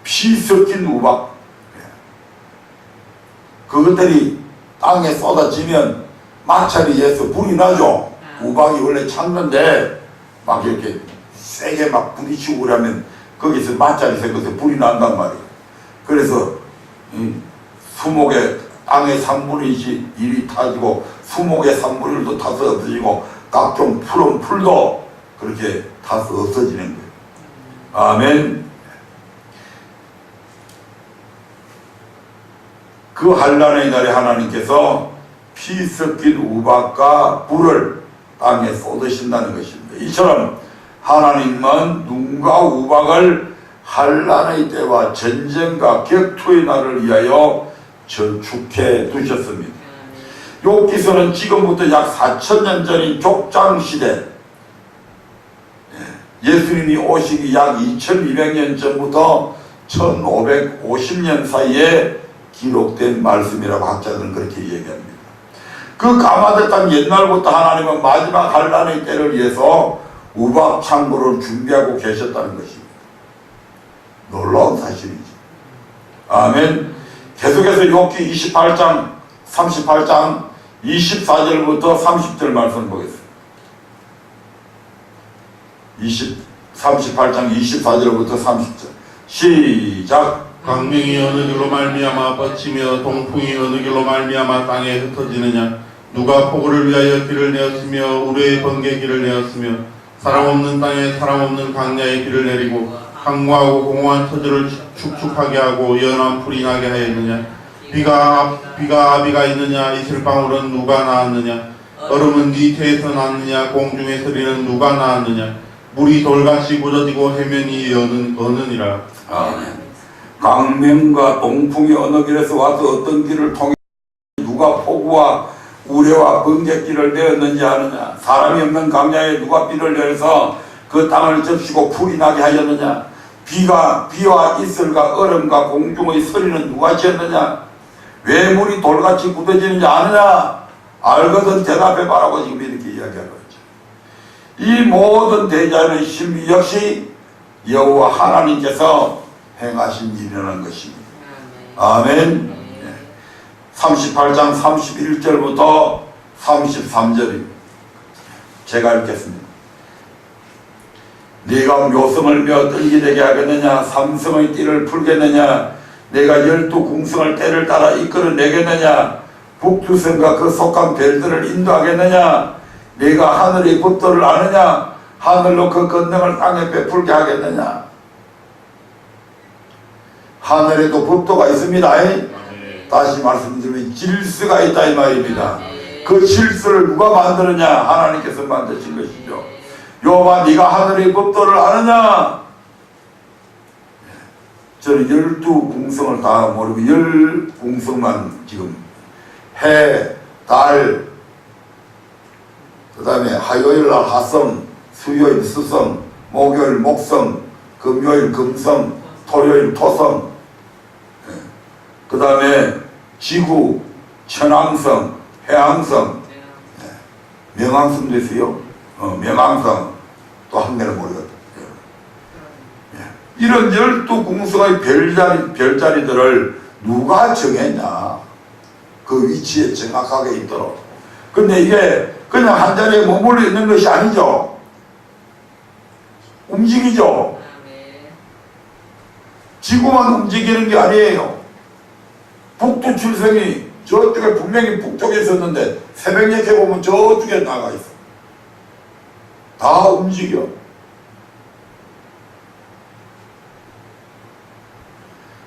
피 섞인 우박 그것들이 땅에 쏟아지면 마찰이에서 불이 나죠. 우박이 원래 찬건데 막 이렇게 세게 막 부딪히고 그러면 거기서 마찰이 생겨서 불이 난단 말이에요. 그래서 수목의 땅의 3분의 1이 타지고 수목의 3분의 1도 타서 없어지고 각종 푸른 풀도 그렇게 타서 없어지는 거예요. 아멘. 그 환난의 날에 하나님께서 피 섞인 우박과 불을 땅에 쏟으신다는 것입니다. 이처럼 하나님은 눈과 우박을 환난의 때와 전쟁과 격투의 날을 위하여 저축해 두셨습니다. 욥기서는 지금부터 약 4000년 전인 족장시대 예수님이 오시기 약 2200년 전부터 1550년 사이에 기록된 말씀이라고 학자들은 그렇게 얘기합니다. 그 가마대 땅 옛날부터 하나님은 마지막 환란의 때를 위해서 우박 창고를 준비하고 계셨다는 것입니다. 놀라운 사실이죠. 아멘. 계속해서 욥기 28장 38장 24절부터 30절 말씀 보겠습니다. 38장 24절부터 30절 시작. 강명이 어느 길로 말미암아 뻗치며 동풍이 어느 길로 말미암아 땅에 흩어지느냐. 누가 폭우를 위하여 길을 내었으며 우레의 번개 길을 내었으며 사람 없는 땅에 사람 없는 강야에 비를 내리고 항구하고 공허한 터널을 축축하게 하고 연한 풀이 나게 하였느냐. 비가 아비가 있느냐. 이슬방울은 누가 낳았느냐. 얼음은 네 태에서 났느냐. 공중의 소리는 누가 낳았느냐. 물이 돌같이 부러지고 해면이 어느니라. 아멘. 강명과 동풍이 어느 길에서 와서 어떤 길을 통해 누가 폭우와 우레와 번개길을 내었는지 아느냐. 사람이 없는 강야에 누가 비를 내려서 그 땅을 접시고 풀이 나게 하였느냐. 비와 이슬과 얼음과 공중의 소리는 누가 지었느냐. 왜 물이 돌같이 굳어지는지 아느냐. 알거든 대답해봐라고 지금 이렇게 이야기하고 있죠. 이 모든 대자연의 심 역시 여호와 하나님께서 행하신 일이라는 것입니다. 아멘. 38장 31절부터 33절입니다. 제가 읽겠습니다. 네가 묘성을 며 뜰기 되게 하겠느냐. 삼성의 띠를 풀겠느냐. 내가 12궁성을 때를 따라 이끌어내겠느냐. 북두성과 그 속한 별들을 인도하겠느냐. 네가 하늘의 법도를 아느냐. 하늘로 그 권능을 땅에 베풀게 하겠느냐. 하늘에도 법도가 있습니다. 다시 말씀드리면 질서가 있다 이 말입니다. 그 질서를 누가 만드느냐. 하나님께서 만드신 것이죠. 여호와 네가 하늘의 법도를 아느냐. 저는 12궁성을 다 모르고 10궁성만 지금 해, 달, 그 다음에 화요일날 하성, 수요일 수성, 목요일 목성, 금요일 금성, 토요일 토성, 그 다음에 지구, 천왕성, 해왕성, 명왕성도 있어요. 명왕성 또 한 개는 모르거든. 이런 12궁성의 별자리들을 누가 정했냐. 그 위치에 정확하게 있도록. 근데 이게 그냥 한 자리에 머물러 있는 것이 아니죠. 움직이죠. 지구만 움직이는 게 아니에요. 북두 출생이 저쪽에 분명히 북쪽에 있었는데 새벽녘에 보면 저쪽에 나가 있어. 다 움직여.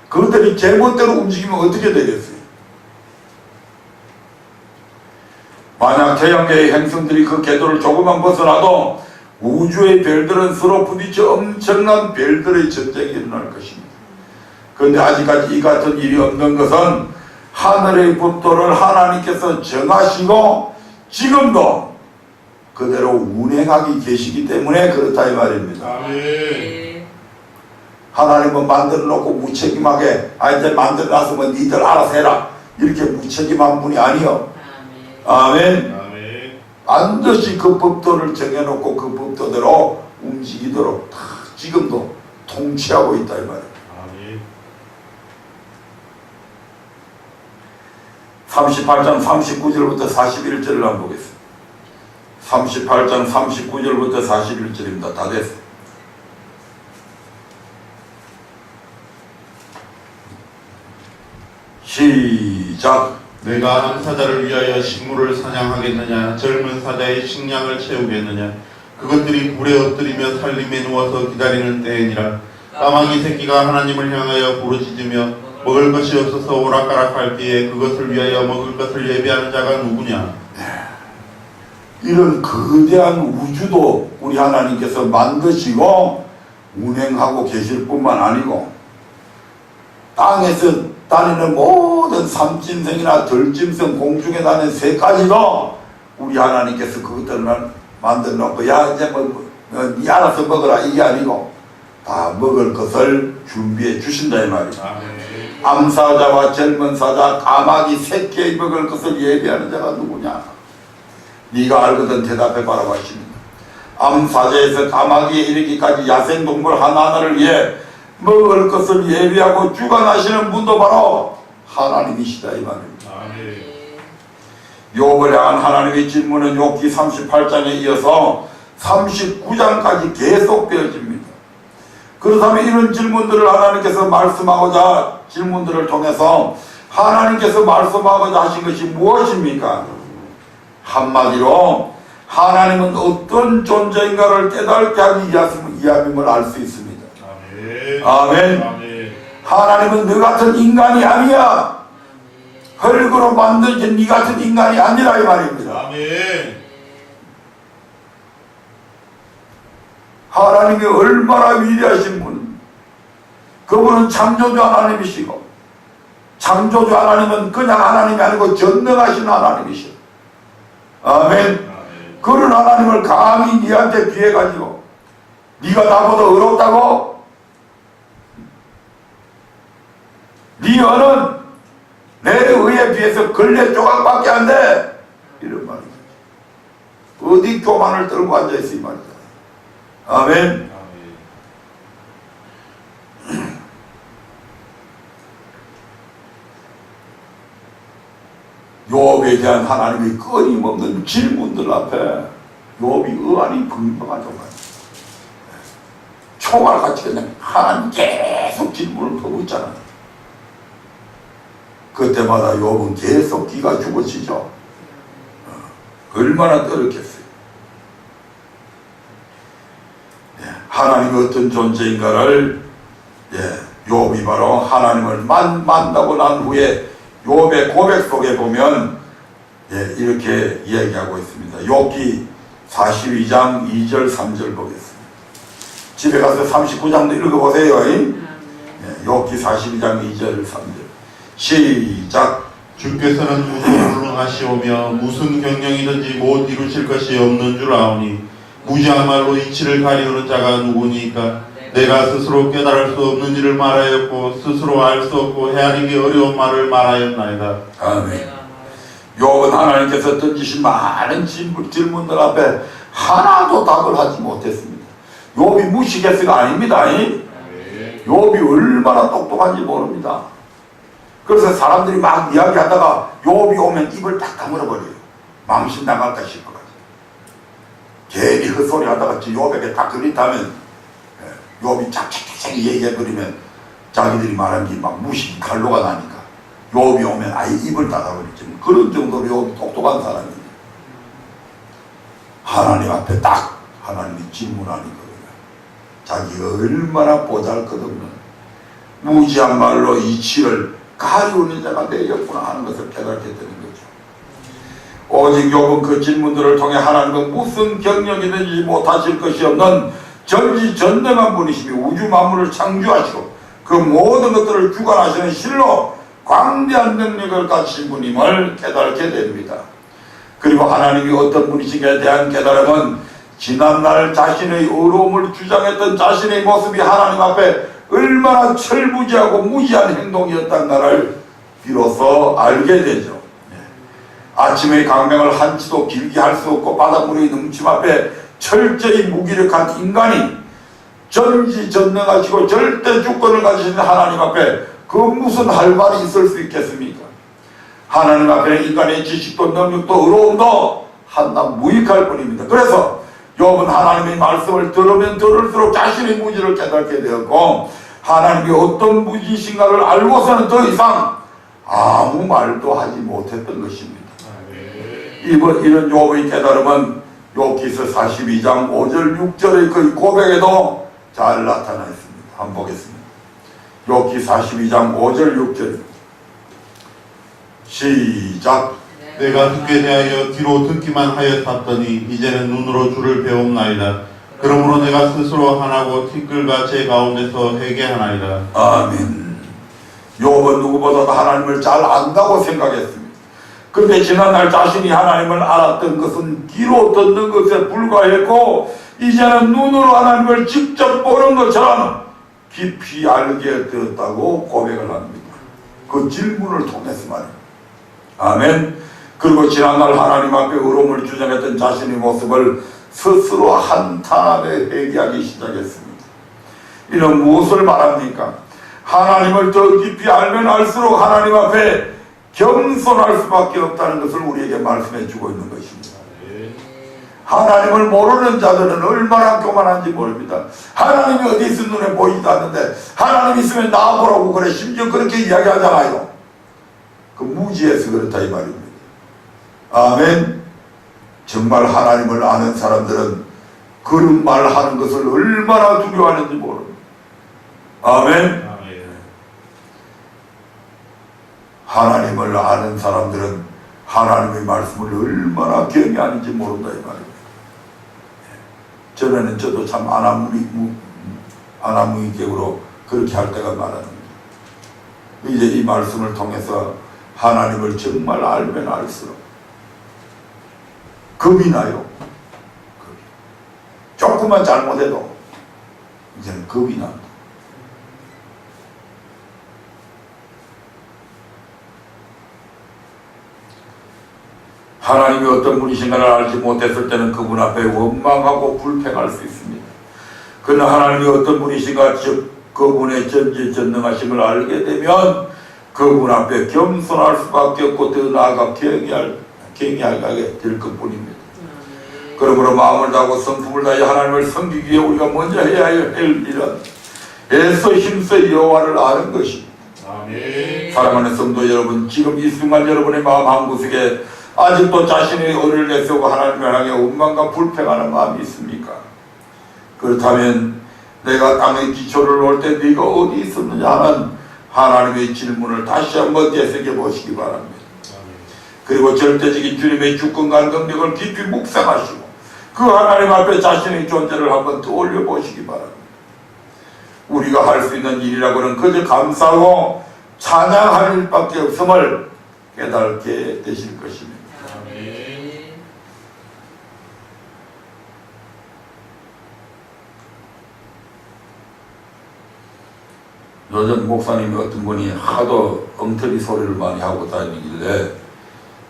그것들이 제멋대로 움직이면 어떻게 되겠어요? 만약 태양계의 행성들이 그 궤도를 조금만 벗어나도 우주의 별들은 서로 부딪혀 엄청난 별들의 전쟁이 일어날 것입니다. 그런데 아직까지 이 같은 일이 없는 것은 하늘의 법도를 하나님께서 정하시고 지금도 그대로 운행하기 계시기 때문에 그렇다 이 말입니다. 아멘. 하나님은 만들어 놓고 무책임하게 이제 만들어 놨으면 니들 알아서 해라 이렇게 무책임한 분이 아니요. 아멘. 아멘. 반드시 그 법도를 정해놓고 그 법도대로 움직이도록 다 지금도 통치하고 있다 이 말입니다. 아멘. 38장 39절부터 41절을 한번 보겠습니다. 38장 39절부터 41절입니다. 다 됐어요. 시작. 내가 암사자를 위하여 식물을 사냥하겠느냐. 젊은 사자의 식량을 채우겠느냐. 그것들이 불에 엎드리며 살림에 누워서 기다리는 때이니라. 까마귀 새끼가 하나님을 향하여 부르짖으며 먹을 것이 없어서 오락가락할 때에 그것을 위하여 먹을 것을 예비하는 자가 누구냐. 이런 거대한 우주도 우리 하나님께서 만드시고 운행하고 계실 뿐만 아니고 땅에서 다니는 모든 삼짐승이나 들짐승, 공중에 다니는 새까지도 우리 하나님께서 그것들을 만들어 놓고 야 이제 네 알아서 먹어라 이게 아니고 다 먹을 것을 준비해 주신다 이 말이에요. 아멘. 암사자와 젊은 사자 까마귀 새끼에 먹을 것을 예비하는 자가 누구냐? 네가 알거든 대답해 바라고 하십니다. 암사자에서 까마귀에 이르기까지 야생동물 하나하나를 위해 먹을 것을 예비하고 주관하시는 분도 바로 하나님이시다 이 말입니다. 아멘. 욥을 향한 하나님의 질문은 욥기 38장에 이어서 39장까지 계속되어집니다. 그렇다면 이런 질문들을 하나님께서 말씀하고자 질문들을 통해서 하나님께서 말씀하고자 하신 것이 무엇입니까? 한마디로 하나님은 어떤 존재인가를 깨닫게 하기 위함임을 알 수 있습니다. 아멘. 아멘. 아멘. 하나님은 너 같은 인간이 아니야. 흙으로 만들어진 네 같은 인간이 아니라 이 말입니다. 아멘. 하나님이 얼마나 위대하신 분. 그분은 창조주 하나님이시고 창조주 하나님은 그냥 하나님이 아니고 전능하신 하나님이시오. 아멘. 그런 하나님을 감히 네한테 비해가지고 네가 나보다 어렵다고? 네 언은 내 의에 비해서 걸레 조각밖에 안 돼. 이런 말이죠. 어디 교만을 떨고 앉아있어 이 말이죠. 아멘. 욥에 대한 하나님의 끊임없는 질문들 앞에 욥이 의안이 분명하죠. 총알같이 그냥 하나님 계속 질문을 하고 있잖아요. 그때마다 욥은 계속 기가 죽어지죠. 얼마나 떨었겠어요. 하나님이 어떤 존재인가를 욥이 바로 하나님을 만나고 난 후에 욥의 고백 속에 보면 이렇게 이야기하고 있습니다. 욥기 42장 2절 3절 보겠습니다. 집에 가서 39장도 읽어보세요. 욥기 42장 2절 3절 시작. 주께서는 무소불능하시오며 무슨 경영이든지 못 이루실 것이 없는 줄 아오니 무지한 말로 이치를 가리우는 자가 누구니까 내가 스스로 깨달을 수 없는 일을 말하였고 스스로 알 수 없고 헤아리기 어려운 말을 말하였나이다. 아멘. 욥은 하나님께서 던지신 많은 질문들 앞에 하나도 답을 하지 못했습니다. 욥이 무시개수가 아닙니다. 욥이 얼마나 똑똑한지 모릅니다. 그래서 사람들이 막 이야기하다가 욥이 오면 입을 딱 다물어버려요. 망신 나갈까 싶어가지고. 괜히 헛소리 하다가 욥에게 딱 그렇다면 욥이 착착착 얘기해버리면 자기들이 말한 게 막 무시 갈로가 나니까 욥이 오면 아예 입을 닫아버리죠. 그런 정도로 욥이 똑똑한 사람이에요. 하나님 앞에 딱 하나님이 질문하는 거예요. 자기가 얼마나 보잘것없는 무지한 말로 이치를 가리우는 자가 되었구나 하는 것을 깨닫게 되는 거죠. 오직 욥은 그 질문들을 통해 하나님은 무슨 경력이든지 못하실 것이 없는 전지전능한 분이시며 우주 만물을 창조하시고 그 모든 것들을 주관하시는 실로 광대한 능력을 가지신 분임을 깨닫게 됩니다. 그리고 하나님이 어떤 분이신가에 대한 깨달음은 지난날 자신의 의로움을 주장했던 자신의 모습이 하나님 앞에 얼마나 철부지하고 무지한 행동이었단가를 비로소 알게 되죠. 아침의 강명을 한치도 길게 할 수 없고 바닷물의 넘침 앞에 철저히 무기력한 인간이 전지전능하시고 절대 주권을 가지신 하나님 앞에 그 무슨 할 말이 있을 수 있겠습니까? 하나님 앞에는 인간의 지식도 능력도 의로움도 한낱 무익할 뿐입니다. 그래서 욥은 하나님의 말씀을 들으면 들을수록 자신의 무지를 깨닫게 되었고 하나님이 어떤 무지신가를 알고서는 더 이상 아무 말도 하지 못했던 것입니다. 이런 욥의 깨달음은 욥기서 42장 5절 6절의 그 고백에도 잘 나타나 있습니다. 한번 보겠습니다. 욥기 42장 5절 6절 시작. 내가 듣게 대하여 귀로 듣기만 하였었더니 이제는 눈으로 주를 배움나이다. 그러므로 내가 스스로 하나고 티끌과 제 가운데서 회개하나이다. 아멘. 욥은 누구보다도 하나님을 잘 안다고 생각했습니다. 그런데 지난날 자신이 하나님을 알았던 것은 귀로 듣는 것에 불과했고 이제는 눈으로 하나님을 직접 보는 것처럼 깊이 알게 되었다고 고백을 합니다. 그 질문을 통해서 말입니다. 아멘. 그리고 지난날 하나님 앞에 의로움을 주장했던 자신의 모습을 스스로 한탄하며 회개하기 시작했습니다. 이는 무엇을 말합니까? 하나님을 더 깊이 알면 알수록 하나님 앞에 겸손할 수밖에 없다는 것을 우리에게 말씀해 주고 있는 것입니다. 하나님을 모르는 자들은 얼마나 교만한지 모릅니다. 하나님이 어디 있으면 눈에 보이지도 않는데 하나님 있으면 나보라고 그래. 심지어 그렇게 이야기하잖아요. 그 무지해서 그렇다 이 말입니다. 아멘. 정말 하나님을 아는 사람들은 그런 말 하는 것을 얼마나 두려워하는지 모릅니다. 아멘. 하나님을 아는 사람들은 하나님의 말씀을 얼마나 경외하는지 모른다 이 말입니다. 전에는 저도 참 아나무인격으로 그렇게 할 때가 많았는데 이제 이 말씀을 통해서 하나님을 정말 알면 알수록 겁이 나요. 조금만 잘못해도 이제는 겁이 납니다. 하나님이 어떤 분이신가를 알지 못했을 때는 그분 앞에 원망하고 불평할 수 있습니다. 그러나 하나님이 어떤 분이신가, 즉 그분의 전지전능하심을 알게 되면 그분 앞에 겸손할 수밖에 없고 더 나아가 경외하게 될 것뿐입니다. 그러므로 마음을 다하고 성품을 다해 하나님을 섬기기 위해 우리가 먼저 해야 할 일은 애써 힘써 여호와를 아는 것입니다. 아멘. 사랑하는 성도 여러분, 지금 이 순간 여러분의 마음 한구석에 아직도 자신의 의를 내세우고 하나님을 향해 원망과 불평하는 마음이 있습니까? 그렇다면 내가 땅의 기초를 놓을 때 네가 어디 있었느냐 하는 하나님의 질문을 다시 한번 되새겨 보시기 바랍니다. 그리고 절대적인 주님의 주권과 능력을 깊이 묵상하시고 그 하나님 앞에 자신의 존재를 한번 떠올려 보시기 바랍니다. 우리가 할 수 있는 일이라고는 그저 감사하고 찬양할 일밖에 없음을 깨닫게 되실 것입니다. 요즘 목사님이 어떤 분이 하도 엉터리 소리를 많이 하고 다니길래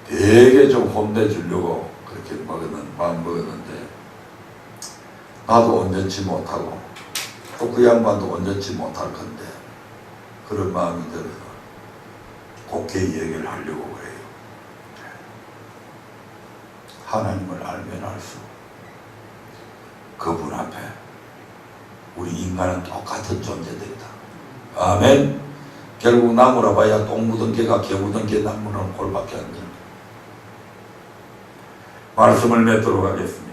되게 좀 혼내주려고 그렇게 마음 먹었는데 나도 온전치 못하고 또 그 양반도 온전치 못할 건데 그런 마음이 들어서 곱게 얘기를 하려고 그래요. 하나님을 알면 알수록 그분 앞에 우리 인간은 똑같은 존재들이다. 아멘. 결국 나무라 봐야 똥 묻은 개가 개 묻은 개 나무는 꼴밖에 안 됩니다. 말씀을 맺도록 하겠습니다.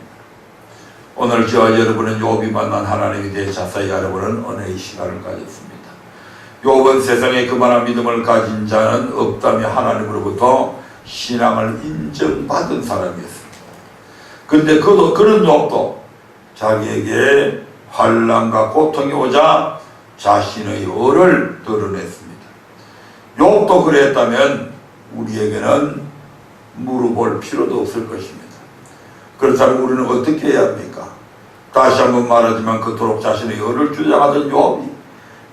오늘 저와 여러분은 욥이 만난 하나님에 대해 자세히 알아보는 은혜의 시간을 가졌습니다. 욥은 세상에 그만한 믿음을 가진 자는 없다며 하나님으로부터 신앙을 인정받은 사람이었습니다. 그런데 그런 욥도 자기에게 환난과 고통이 오자 자신의 의를 드러냈습니다. 욥도 그랬다면 우리에게는 물어볼 필요도 없을 것입니다. 그렇다면 우리는 어떻게 해야 합니까? 다시 한번 말하지만 그토록 자신의 의를 주장하던 욥이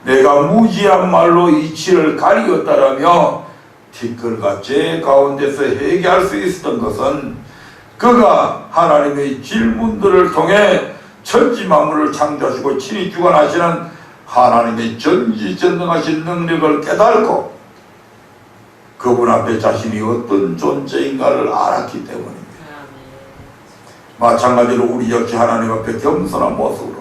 내가 무지한 말로 이치를 가리었다라며 티끌과 재 가운데서 회개할 수 있었던 것은 그가 하나님의 질문들을 통해 천지 만물을 창조하시고 친히 주관하시는 하나님의 전지전능하신 능력을 깨달고 그분 앞에 자신이 어떤 존재인가를 알았기 때문입니다. 마찬가지로 우리 역시 하나님 앞에 겸손한 모습으로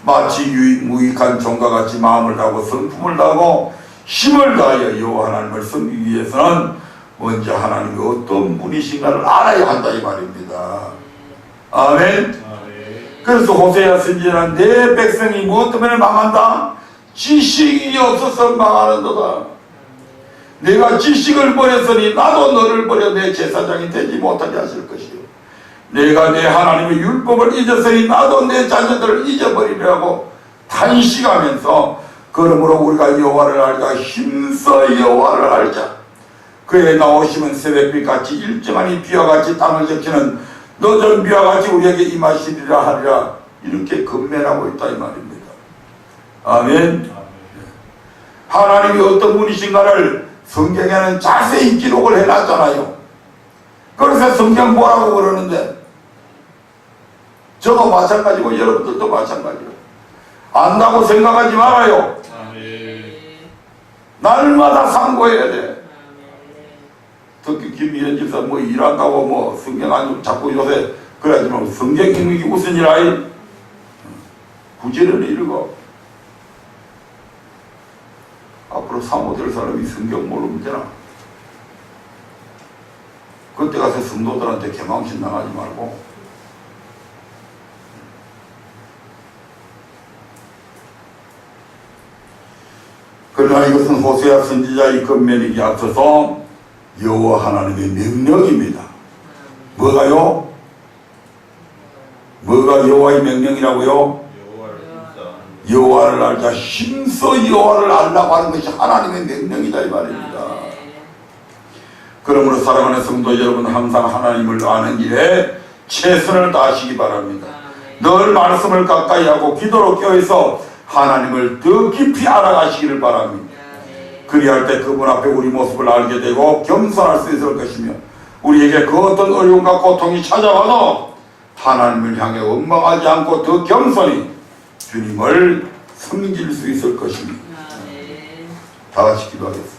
마치 무익한 종과 같이 마음을 다하고 성품을 다하고 힘을 다하여 여호와 하나님을 섬기기 위해서는 먼저 하나님이 어떤 분이신가를 알아야 한다 이 말입니다. 아멘. 그래서 호세아 선지자는 내 백성이 무엇 때문에 망한다? 지식이 없어서 망하는도다. 내가 지식을 버렸으니 나도 너를 버려 내 제사장이 되지 못하게 하실 것이요. 내가 내 하나님의 율법을 잊었으니 나도 내 자녀들을 잊어버리려고 탄식하면서 그러므로 우리가 여호와를 알자 힘써 여호와를 알자. 그의 나오시면 새벽빛같이 일정한 이 비와 같이 땅을 적시는 늦은 비와 같이 우리에게 임하시리라 하리라 이렇게 건면하고 있다 이 말입니다. 아멘. 하나님이 어떤 분이신가를 성경에는 자세히 기록을 해놨잖아요. 그래서 성경 뭐라고 그러는데, 저도 마찬가지고 여러분들도 마찬가지고 안다고 생각하지 말아요. 날마다 상고해야 돼. 특히 김희연 집사 뭐 일한다고 뭐 성경 안 자꾸 요새 그러지 말고 성경 읽는 게 무슨 일 아이? 부지런히 읽어. 앞으로 사모될 사람이 성경 모르면 되나? 그때 가서 성도들한테 개망신 당하지 말고. 그러나 이것은 호세아 선지자의 건면이기 앞서서 여호와 하나님의 명령입니다. 뭐가요? 뭐가 여호와의 명령이라고요? 여호와를 알자. 힘써 여호와를 알라고 하는 것이 하나님의 명령이다 이 말입니다. 그러므로 사랑하는 성도 여러분, 항상 하나님을 아는 길에 최선을 다하시기 바랍니다. 늘 말씀을 가까이 하고 기도로 껴있어 하나님을 더 깊이 알아가시기를 바랍니다. 그리할 때 그분 앞에 우리 모습을 알게 되고 겸손할 수 있을 것이며, 우리에게 그 어떤 어려움과 고통이 찾아와도 하나님을 향해 원망하지 않고 더 겸손히 주님을 섬길 수 있을 것입니다. 다 같이 기도하겠습니다.